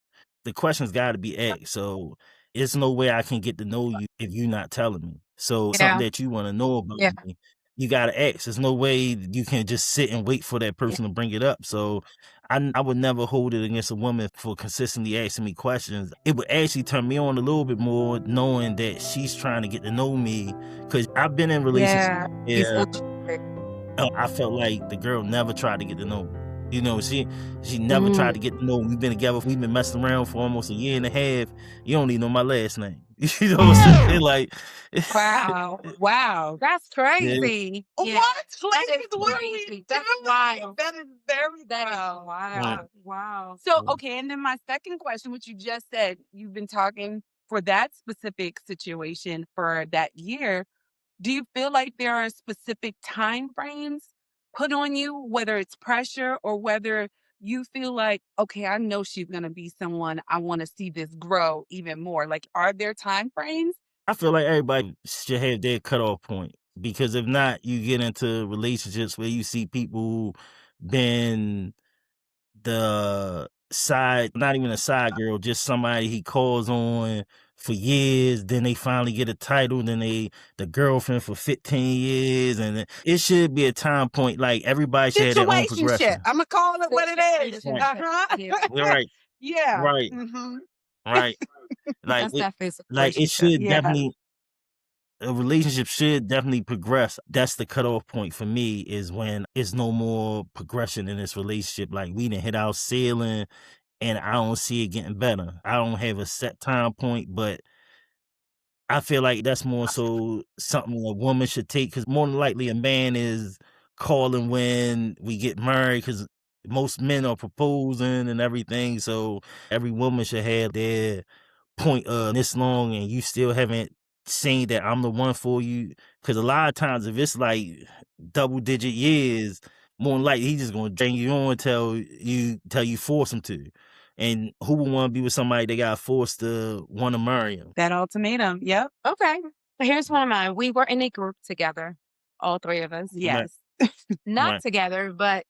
the questions got to be asked. So it's no way I can get to know you if you're not telling me. So something that you want to know about me, you got to ask. There's no way you can just sit and wait for that person to bring it up. So I would never hold it against a woman for consistently asking me questions. It would actually turn me on a little bit more knowing that she's trying to get to know me, because I've been in relationships where I felt like the girl never tried to get to know me. You know, she never tried to get to know me. We've been together, we've been messing around for almost a year and a half. You don't even know my last name. You know what I'm saying? Like, Wow. That's crazy. Yeah. What? That That is is crazy. That's wild. That is very That is wild. wild. Wow. So, okay, and then my second question, which you just said, you've been talking for that specific situation for that year. Do you feel like there are specific time frames put on you, whether it's pressure or whether you feel like, okay, I know she's going to be someone I want to see this grow even more? Like, are there time frames? I feel like everybody should have their cutoff point, because if not, you get into relationships where you see people been the side, not even a side girl, just somebody he calls on for years. Then they finally get a title. Then the girlfriend for 15 years, and it should be a time point. Like, everybody should have their own progression. I'm gonna call it what it is. Right, Yeah. right, right. Like That's definitely a like it relationship. should definitely. A relationship should definitely progress. That's the cutoff point for me, is when it's no more progression in this relationship. Like, we done hit our ceiling and I don't see it getting better. I don't have a set time point, but I feel like that's more so something a woman should take, because more than likely a man is calling when we get married, because most men are proposing and everything. So every woman should have their point this long and you still haven't seen that I'm the one for you. Because a lot of times, if it's like double digit years, more than likely he's just gonna drag you on till you force him to. And who would want to be with somebody that got forced to want to marry him? That ultimatum. Yep. Okay. Here's one of mine. We were in a group together, all three of us. Yes. Not Right. together, but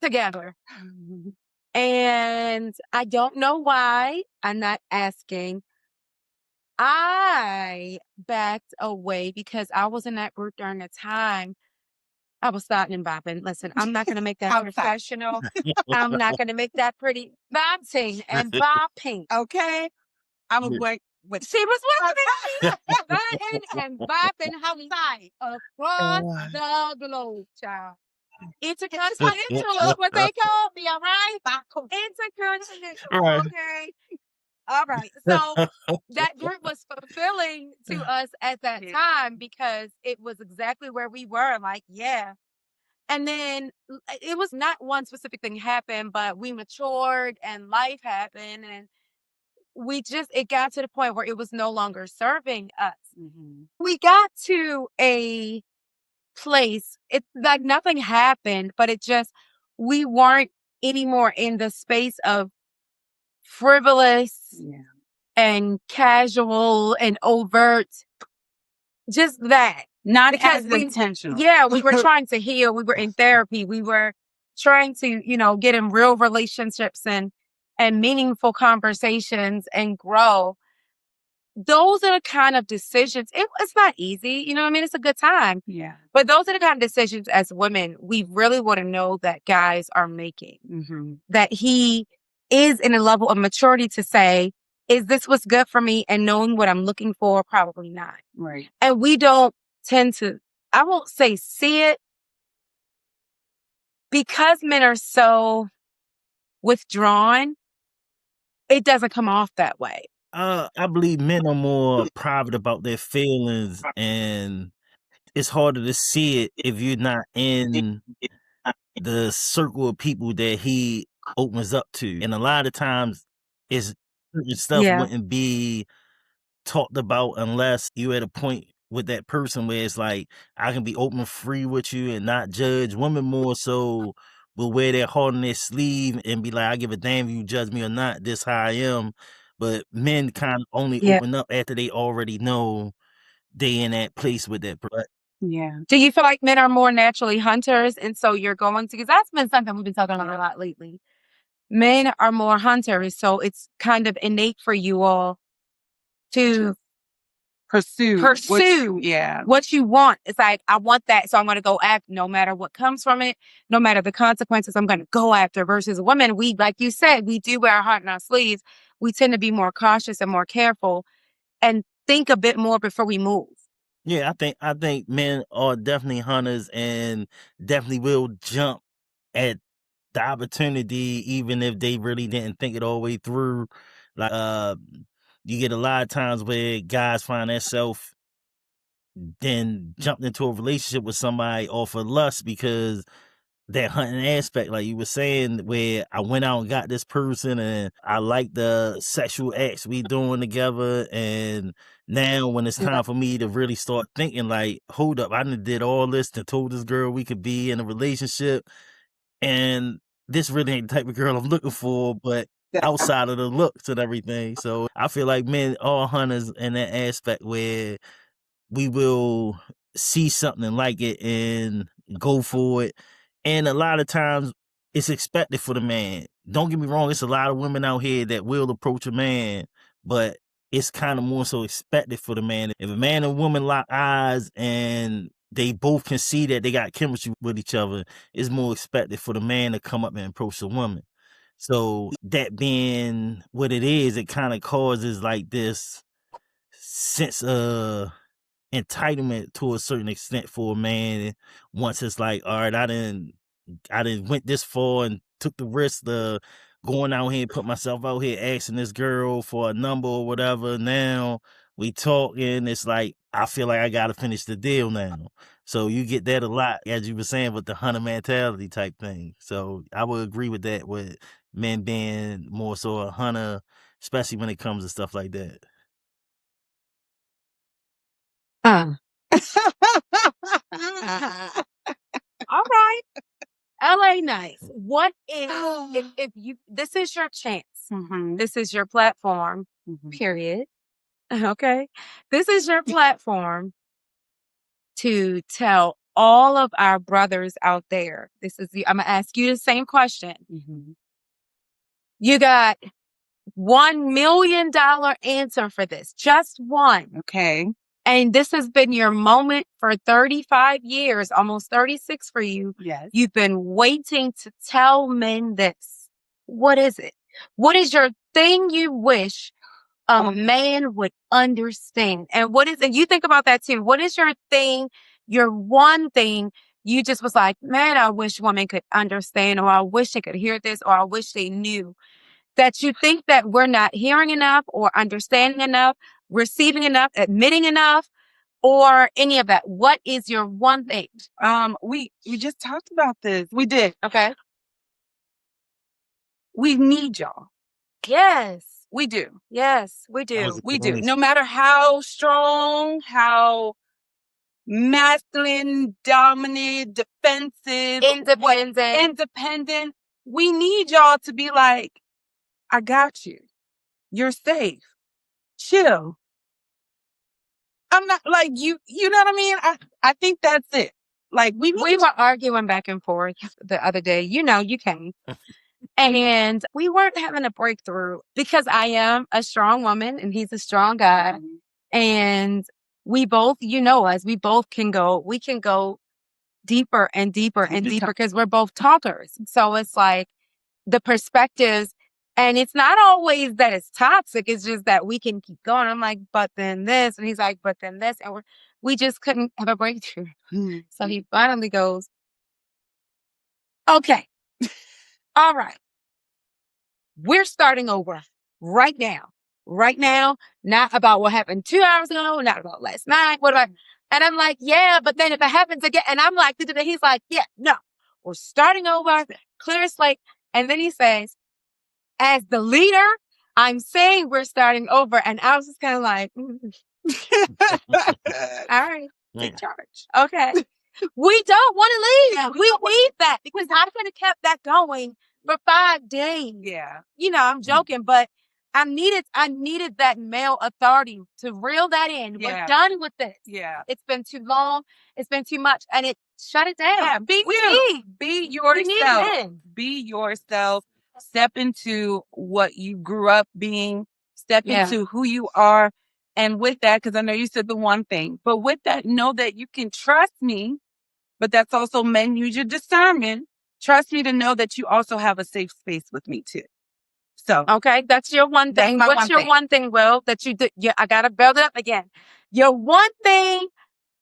together. And I don't know why. I'm not asking. I backed away because I was in that group during the time I was starting and bopping. Listen, I'm not going to make that professional. I'm not going to make that pretty. Bouncing and bopping. Okay. I was like, She was with me. Button and bopping outside across the globe, child. Intercontinental, what they call me, all right? Intercontinental. Right. Okay. All right. So that group was fulfilling to us at that time because it was exactly where we were. Like, yeah. And then it was not one specific thing happened, but we matured and life happened. And it got to the point where it was no longer serving us. We got to a place, it's like nothing happened, but we weren't anymore in the space of frivolous and casual and overt. Just that. Not Because as intentional. Yeah, we were trying to heal. We were in therapy. We were trying to, get in real relationships and meaningful conversations and grow. Those are the kind of decisions. It's not easy, you know what I mean? It's a good time. Yeah. But those are the kind of decisions as women we really want to know that guys are making. That he is in a level of maturity to say, is this what's good for me? And knowing what I'm looking for, probably not. Right. And we don't tend to, I won't say see it, because men are so withdrawn, it doesn't come off that way. I believe men are more private about their feelings, and it's harder to see it if you're not in the circle of people that he opens up to. And a lot of times it's certain stuff wouldn't be talked about unless you at a point with that person where it's like, I can be open free with you and not judge. Women more so will wear their heart on their sleeve and be like, I give a damn if you judge me or not, this how I am. But men kind of only open up after they already know they in that place with that person. Yeah. Do you feel like men are more naturally hunters? And so you're going to, because that's been something we've been talking about a lot lately. Men are more hunters. So it's kind of innate for you all to pursue what you want. It's like, I want that. So I'm going to go after no matter what comes from it, no matter the consequences, I'm going to go after. Versus women, we, like you said, we do wear our heart on our sleeves. We tend to be more cautious and more careful and think a bit more before we move. Yeah, I think men are definitely hunters and definitely will jump at the opportunity, even if they really didn't think it all the way through. Like, you get a lot of times where guys find themselves then jumped into a relationship with somebody off of lust because that hunting aspect, like you were saying, where I went out and got this person and I like the sexual acts we doing together. And now when it's time for me to really start thinking like, hold up, I done did all this and told this girl we could be in a relationship. And this really ain't the type of girl I'm looking for, but outside of the looks and everything. So I feel like men are hunters in that aspect where we will see something and like it and go for it. And a lot of times it's expected for the man. Don't get me wrong, it's a lot of women out here that will approach a man, but it's kind of more so expected for the man. If a man and woman lock eyes and they both can see that they got chemistry with each other, it's more expected for the man to come up and approach the woman. So that being what it is, it kind of causes like this sense of entitlement to a certain extent for a man. Once it's like, all right, I didn't went this far and took the risk of going out here and put myself out here asking this girl for a number or whatever. Now we talking, it's like I feel like I gotta finish the deal now. So you get that a lot, as you were saying, with the hunter mentality type thing. So I would agree with that, with men being more so a hunter, especially when it comes to stuff like that. All right. LA.Nice. What is, if you, this is your chance. This is your platform, period. Okay. This is your platform to tell all of our brothers out there. I'm going to ask you the same question. You got $1 million answer for this. Just one. Okay. And this has been your moment for 35 years, almost 36 for you. Yes. You've been waiting to tell men this. What is it? What is your thing you wish a man would understand? And what is, and you think about that too. What is your thing, your one thing you just was like, man, I wish women could understand, or I wish they could hear this, or I wish they knew, that you think that we're not hearing enough or understanding enough, receiving enough, admitting enough, or any of that? What is your one thing? We just talked about this. We did. Okay. We need y'all. Yes. We do. Yes, we do. We do. No matter how strong, how masculine, dominant, defensive, independent, we need y'all to be like, I got you. You're safe. Chill. I'm not like you know what I mean? I think that's it. Like we were arguing back and forth the other day. You know, you came. And we weren't having a breakthrough because I am a strong woman and he's a strong guy. And we both, you know us, we can go deeper and deeper and deeper because we're both talkers. So it's like the perspectives, and it's not always that it's toxic. It's just that we can keep going. I'm like, but then this, and he's like, but then this, and we just couldn't have a breakthrough. So he finally goes, okay, all right, we're starting over right now. Right now, not about what happened 2 hours ago, not about last night. What about? And I'm like, yeah, but then if it happens again, and I'm like, he's like, yeah, no, we're starting over, clear slate. And then he says, as the leader, I'm saying we're starting over. And I was just kind of like, all right, take charge. Okay. We don't want to leave. Yeah, we need that because I could have kept that going for 5 days. Yeah. You know, I'm joking, but I needed that male authority to reel that in. Yeah. We're done with this. Yeah. It's been too long. It's been too much. And it shut it down. Yeah, be you. Be yourself. Be yourself. Step into what you grew up being. Step into who you are. And with that, because I know you said the one thing, but with that, know that you can trust me. But that's also men use your discernment. Trust me to know that you also have a safe space with me too. So okay, that's your one thing. What's your one thing, Will, that you did? Yeah, I gotta build it up again. Your one thing.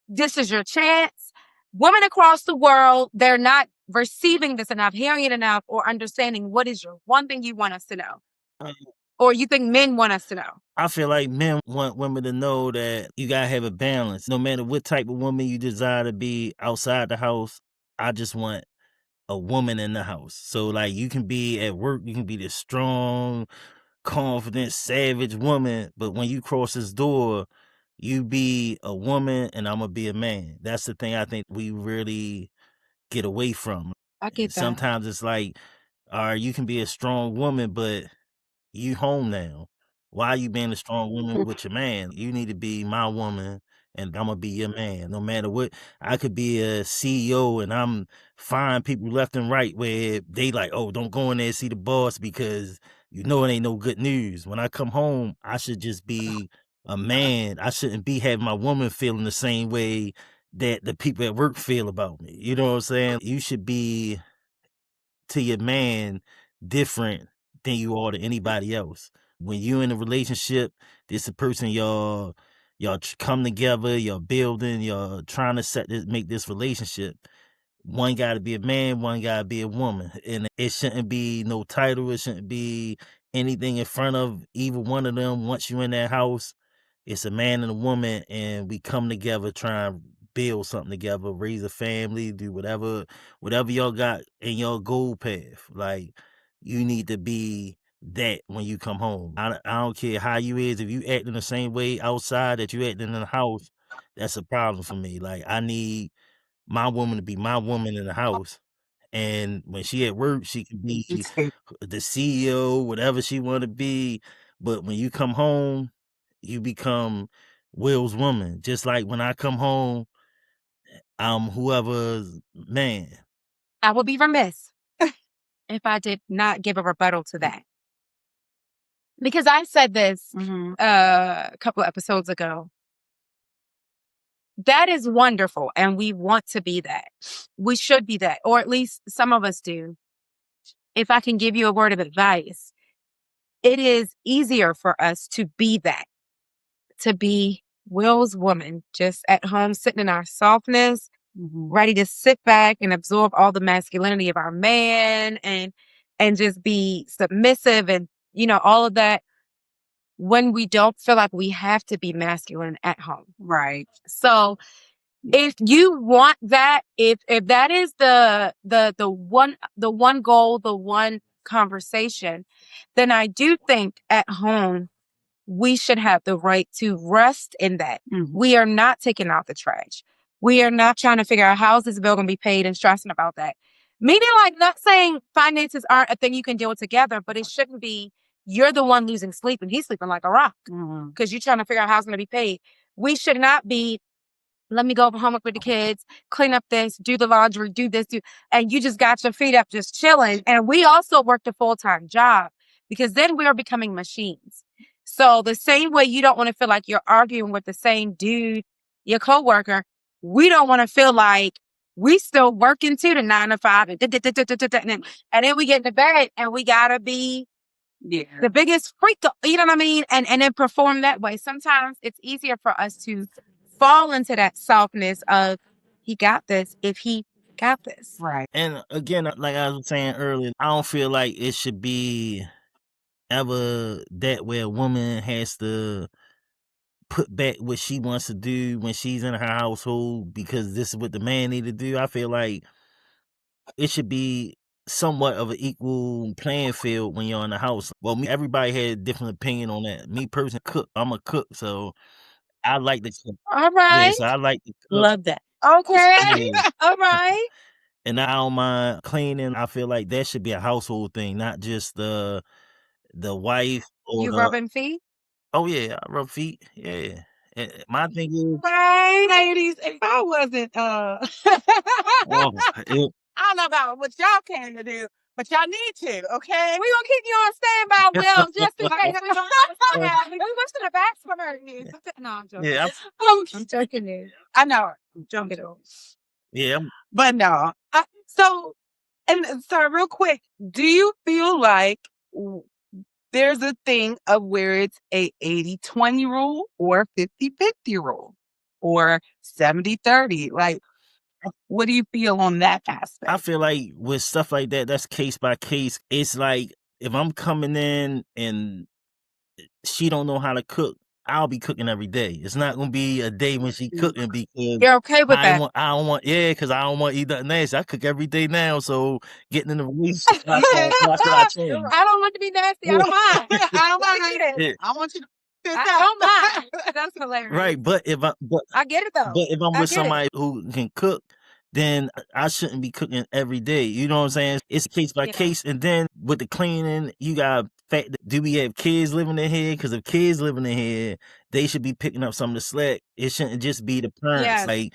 This is your chance. Women across the world, they're not receiving this enough, hearing it enough, or understanding what is your one thing you want us to know, or you think men want us to know. I feel like men want women to know that you gotta have a balance. No matter what type of woman you desire to be outside the house, I just want a woman in the house. So like you can be at work, you can be this strong, confident, savage woman, but when you cross this door, you be a woman and I'm gonna be a man. That's the thing I think we really get away from. I get that. Sometimes it's like, all right, you can be a strong woman, but you home now. Why you being a strong woman with your man? You need to be my woman and I'm gonna be your man. No matter what, I could be a CEO and I'm firing people left and right where they like, oh, don't go in there and see the boss because you know it ain't no good news. When I come home, I should just be a man. I shouldn't be having my woman feeling the same way that the people at work feel about me. You know what I'm saying? You should be to your man different than you are to anybody else. When you're in a relationship, this a person y'all come together, y'all building, y'all trying to make this relationship. One got to be a man, one got to be a woman, and it shouldn't be no title. It shouldn't be anything in front of either one of them. Once you're in that house, it's a man and a woman, and we come together, try and build something together, raise a family, do whatever y'all got in your goal path. Like you need to be that when you come home. I don't care how you is. If you acting the same way outside that you acting in the house, that's a problem for me. Like I need my woman to be my woman in the house. And when she at work, she can be the CEO, whatever she want to be. But when you come home, you become Will's woman. Just like when I come home, I'm whoever's man. I would be remiss if I did not give a rebuttal to that. Because I said this a couple of episodes ago. That is wonderful, and we want to be that. We should be that, or at least some of us do. If I can give you a word of advice, it is easier for us to be that, to be Will's woman, just at home, sitting in our softness, ready to sit back and absorb all the masculinity of our man and just be submissive and, you know, all of that when we don't feel like we have to be masculine at home. Right. So if you want that, if that is the one goal, the one conversation, then I do think at home we should have the right to rest in that. We are not taking out the trash. We are not trying to figure out how is this bill going to be paid and stressing about that. Meaning, like, not saying finances aren't a thing you can deal with together, but it shouldn't be you're the one losing sleep and he's sleeping like a rock because you're trying to figure out how it's going to be paid. We should not be, let me go over homework with the kids, clean up this, do the laundry, do this, and you just got your feet up just chilling. And we also worked a full-time job because then we are becoming machines. So the same way you don't want to feel like you're arguing with the same dude, your coworker, we don't want to feel like we still working too, the 9 to 5, and then we get into bed and we gotta be the biggest freak, you know what I mean? And then perform that way. Sometimes it's easier for us to fall into that softness of he got this if he got this. Right. And again, like I was saying earlier, I don't feel like it should be ever that where a woman has to put back what she wants to do when she's in her household because this is what the man need to do. I feel like it should be somewhat of an equal playing field when you're in the house. Well, everybody had a different opinion on that. Me personally, I'm a cook, so I like to cook. All Yeah, right. so I like to cook. Love that. Okay. Yeah. All right. And I don't mind cleaning. I feel like that should be a household thing, not just the wife or You the. rubbing feet? Oh yeah, I rub feet. Yeah. My thing is, Right. Ladies, if I wasn't oh, I don't know about what y'all came to do, but y'all need to, okay? We gonna keep you on standby, Will, just in case we don't have we should have asked for her news. No, I'm joking. yeah, I'm joking. News. I know. I'm joking. yeah. But no. So real quick, do you feel like there's a thing of where it's a 80-20 rule or 50-50 rule or 70-30? Like, what do you feel on that aspect? I feel like with stuff like that, that's case by case. It's like if I'm coming in and she don't know how to cook, I'll be cooking every day. It's not gonna be a day when she cooking because You're okay with that? I don't want, yeah, because I don't want to eat nothing nasty. I cook every day now, so getting in the relationship, that's what I change. I don't want to be nasty. I don't mind. I don't mind. Yeah. I want you to. I don't mind. That's hilarious. Right, but I get it though. but if I'm I with get it. somebody who can cook, then I shouldn't be cooking every day. You know what I'm saying? It's case by You know. case. And then with the cleaning, you got fact. Do we have kids living in here? Because if kids living in here, they should be picking up some of the slack. It shouldn't just be the parents. Yes. Like,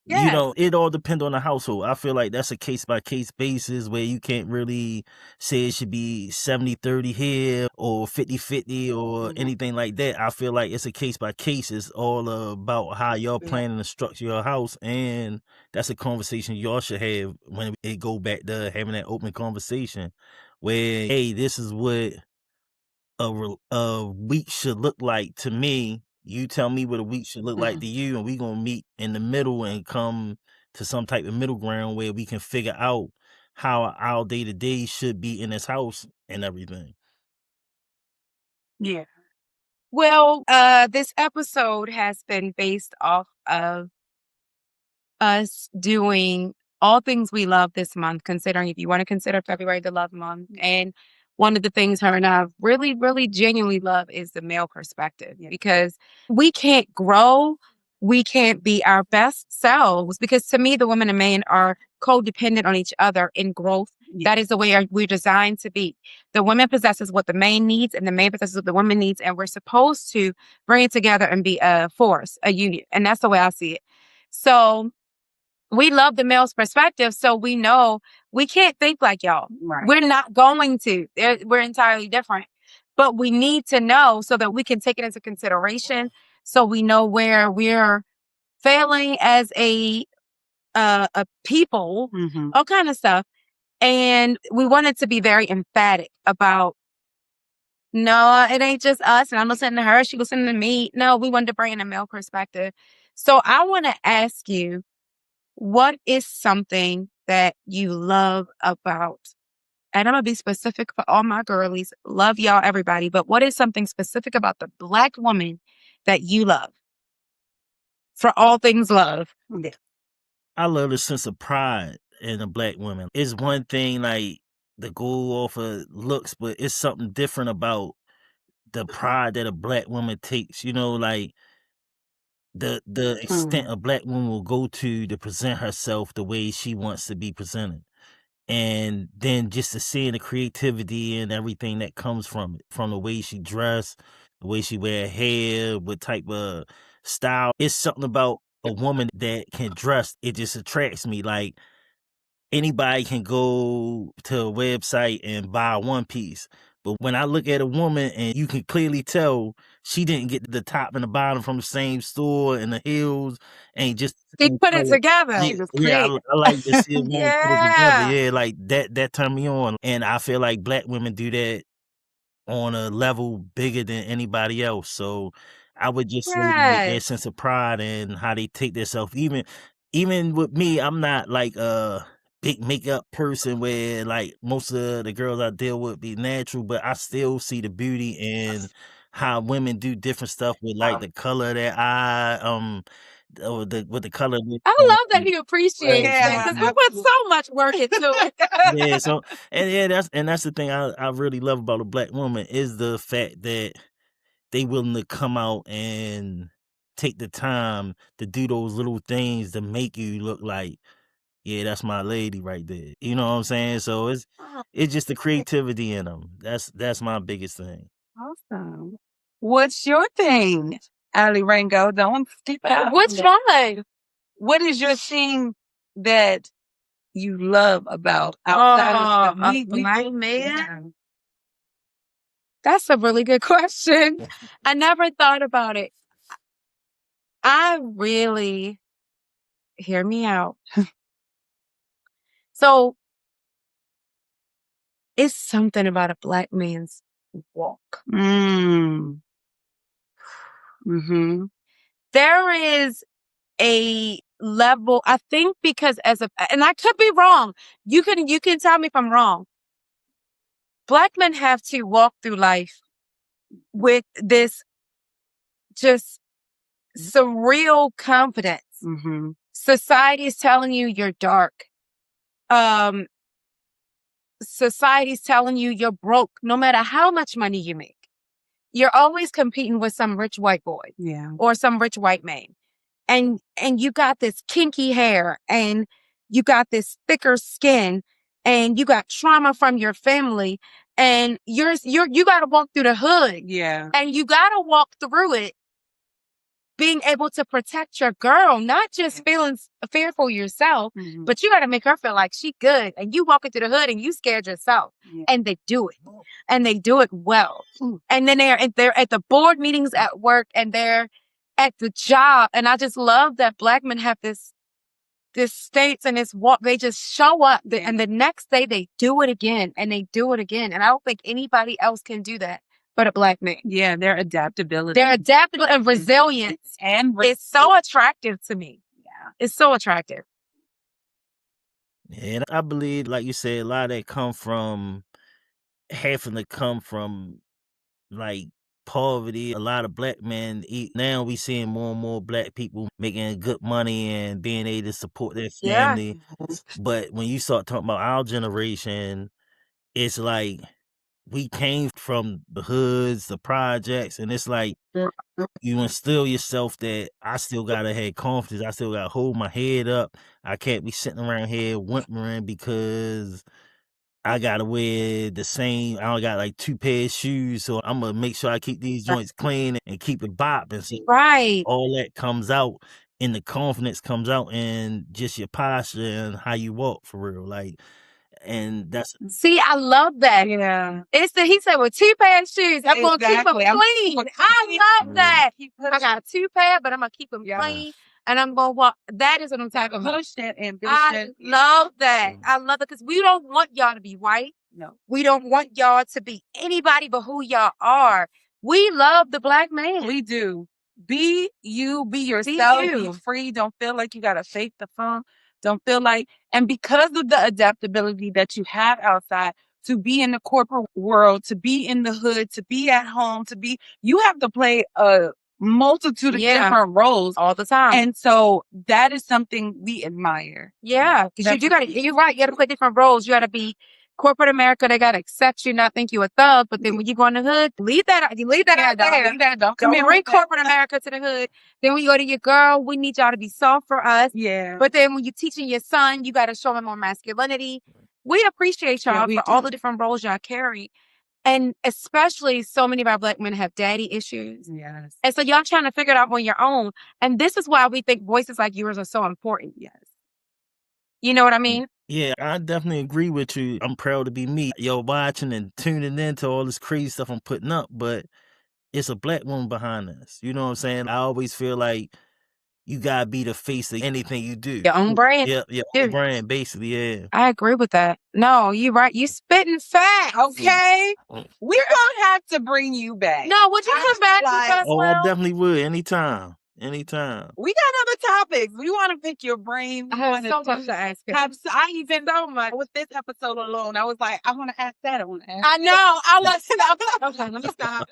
you Yes. know, it all depends on the household. I feel like that's a case by case basis where you can't really say it should be 70-30 here or 50-50 or anything like that. I feel like it's a case by case. It's all about how y'all planning to structure your house, and that's a conversation y'all should have when it go back to having that open conversation where, hey, this is what a week should look like to me. You tell me what a week should look like to you, and we gonna meet in the middle and come to some type of middle ground where we can figure out how our day to day should be in this house and everything. Yeah. Well, this episode has been based off of us doing all things we love this month, considering if you want to consider February the love month. And one of the things her and I really, really genuinely love is the male perspective, because we can't grow, we can't be our best selves, because to me, the woman and man are codependent on each other in growth. That is the way we're designed to be. The woman possesses what the man needs, and the man possesses what the woman needs, and we're supposed to bring it together and be a force, a union. And that's the way I see it. So we love the male's perspective, so we know we can't think like y'all. Right. We're not going to. We're entirely different. But we need to know so that we can take it into consideration, so we know where we're failing as a people, all kind of stuff. And we wanted to be very emphatic about, no, it ain't just us, and I'm listening to her, she listening to me. No, we wanted to bring in a male perspective. So I want to ask you, what is something that you love about, and I'm going to be specific for all my girlies, love y'all, everybody, but what is something specific about the Black woman that you love? For all things love. I love the sense of pride in a Black woman. It's one thing like to go off of looks, but it's something different about the pride that a Black woman takes. You know, like the extent a Black woman will go to present herself the way she wants to be presented. And then just to see the creativity and everything that comes from it, from the way she dress, the way she wear hair, what type of style. It's something about a woman that can dress. It just attracts me. Like, anybody can go to a website and buy one piece. But when I look at a woman and you can clearly tell she didn't get the top and the bottom from the same store, and the heels ain't just She put it together. Yeah, I like to see a woman put it Yeah. together. Yeah, like that turned me on. And I feel like Black women do that on a level bigger than anybody else. So I would just say like their Yes. sense of pride and how they take themselves. Even with me, I'm not like a big makeup person where like most of the girls I deal with be natural, but I still see the beauty in how women do different stuff with like the color of their eye, with the color. I love that he appreciates Yeah, it because we put so much work into it. Yeah, so that's the thing I really love about a black woman is the fact that they willing to come out and take the time to do those little things to make you look like, yeah, that's my lady right there. You know what I'm saying? So it's just the creativity in them. That's my biggest thing. Awesome. What's your thing, AliRenGo? Don't skip out. Which one? What is your thing that you love about outside of a black man? That's a really good question. I never thought about it. I really, hear me out. So it's something about a black man's walk. Mm-hmm. There is a level, I think, because and I could be wrong. You can tell me if I'm wrong. Black men have to walk through life with this just surreal confidence. Mm-hmm. Society is telling you you're dark. Society's telling you you're broke no matter how much money you make. You're always competing with some rich white boy. Yeah. Or some rich white man. And you got this kinky hair and you got this thicker skin and you got trauma from your family and you got to walk through the hood. Yeah. And you got to walk through it being able to protect your girl, not just feeling fearful yourself, but you got to make her feel like she good. And you walk into the hood and you scared yourself. Yeah. And they do it. And they do it well. And then they're at the board meetings at work and they're at the job. And I just love that black men have this states and this walk. They just show up and the next day they do it again and they do it again. And I don't think anybody else can do that but a black man. Yeah, their adaptability. They're adaptable and resilient. And it's so attractive to me. Yeah. It's so attractive. And I believe, like you said, a lot of that having to come from like poverty. A lot of black men eat. Now we seeing more and more black people making good money and being able to support their family. Yeah. But when you start talking about our generation, it's like we came from the hoods, the projects, and it's like you instill yourself that I still gotta have confidence. I still gotta hold my head up. I can't be sitting around here whimpering because I gotta wear the same. I only got like 2 pairs of shoes, so I'm gonna make sure I keep these joints clean and keep it bopping. So right, all that comes out, and the confidence comes out, and just your posture and how you walk for real, like. And that's see, I love that. Yeah, he said with 2 pairs of shoes, I'm gonna keep them clean. I love that. I got 2 pair, but I'm gonna keep them clean. And I'm going to walk. That is what I'm talking about. Push that ambition. I love that. I love it because we don't want y'all to be white. No. We don't want y'all to be anybody but who y'all are. We love the black man. We do. Be you. Be yourself. Be free. Don't feel like you got to fake the funk. Don't feel like, and because of the adaptability that you have outside, to be in the corporate world, to be in the hood, to be at home, you have to play a multitude of different roles all the time. And so that is something we admire. Yeah. Because you're right. You got to play different roles. You got to be corporate America. They got to accept you, not think you a thug. But then when you go in the hood, leave that out there. Don't bring corporate America to the hood. Then when you go to your girl, we need y'all to be soft for us. Yeah. But then when you're teaching your son, you got to show him more masculinity. We appreciate y'all for all the different roles y'all carry. And especially so many of our black men have daddy issues. Yes. And so y'all trying to figure it out on your own. And this is why we think voices like yours are so important. Yes. You know what I mean? Yeah, I definitely agree with you. I'm proud to be me. Yo, watching and tuning into all this crazy stuff I'm putting up, but it's a black woman behind us. You know what I'm saying? I always feel like you gotta be the face of anything you do. Your own brand. Yeah, your own brand, basically, yeah. I agree with that. No, you're right. You spitting facts. Okay. We're gonna have to bring you back. No, would you come back with us? Oh, I definitely would. Anytime. Anytime. We got other topics. We want to pick your brain. I have so much to ask you. I even so much with this episode alone. I was like, I want to ask that. I want to ask. I know. I want to. Okay, let me stop.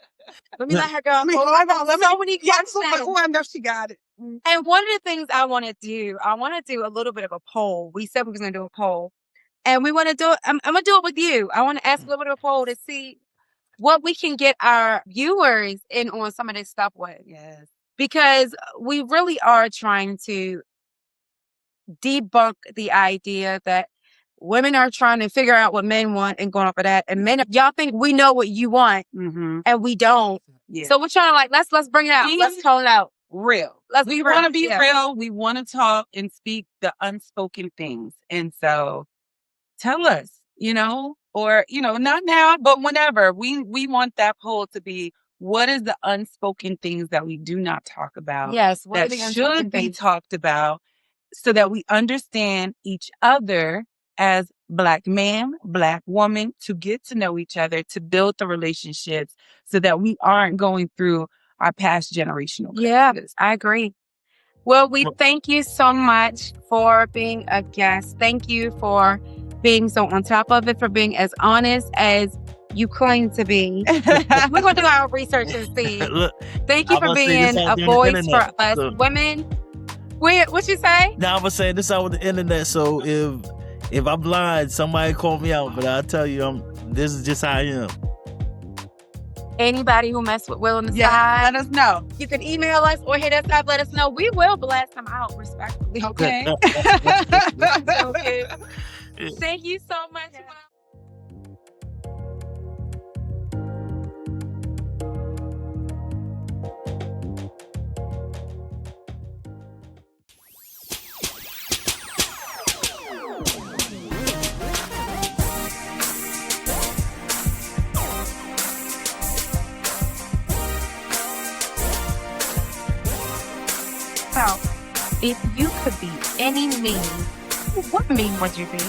Let me let her go. Let me so many questions. I know she got it. And one of the things I want to do a little bit of a poll. We said we was going to do a poll. And we want to do it. I'm going to do it with you. I want to ask a little bit of a poll to see what we can get our viewers in on some of this stuff with. Yes. Because we really are trying to debunk the idea that women are trying to figure out what men want and going off of that. And men, y'all think we know what you want and we don't. Yeah. So we're trying to let's bring it out. Let's tone it out. Real. We want to be real. We want to talk and speak the unspoken things. And so tell us, or, not now, but whenever. We want that poll to be, what is the unspoken things that we do not talk about? Yes. That should be talked about so that we understand each other as Black man, Black woman, to get to know each other, to build the relationships so that we aren't going through our past generational curses. Yeah, I agree. Well, we thank you so much for being a guest. Thank you for being so on top of it, for being as honest as you claim to be. We're going to do our research and see. Look, Thank you for being a voice for us women. What you say? Now I'm saying this out with the internet, so if I'm blind, somebody call me out, but I'll tell you, this is just how I am. Anybody who mess with Will on the side, let us know. You can email us or hit us up. Let us know. We will blast them out respectfully. Okay. Okay. Thank you so much. So, if you could be any meme, what meme would you be?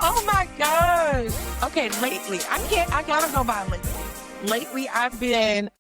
Oh my gosh. Okay, lately, I gotta go by lately. Lately, I've been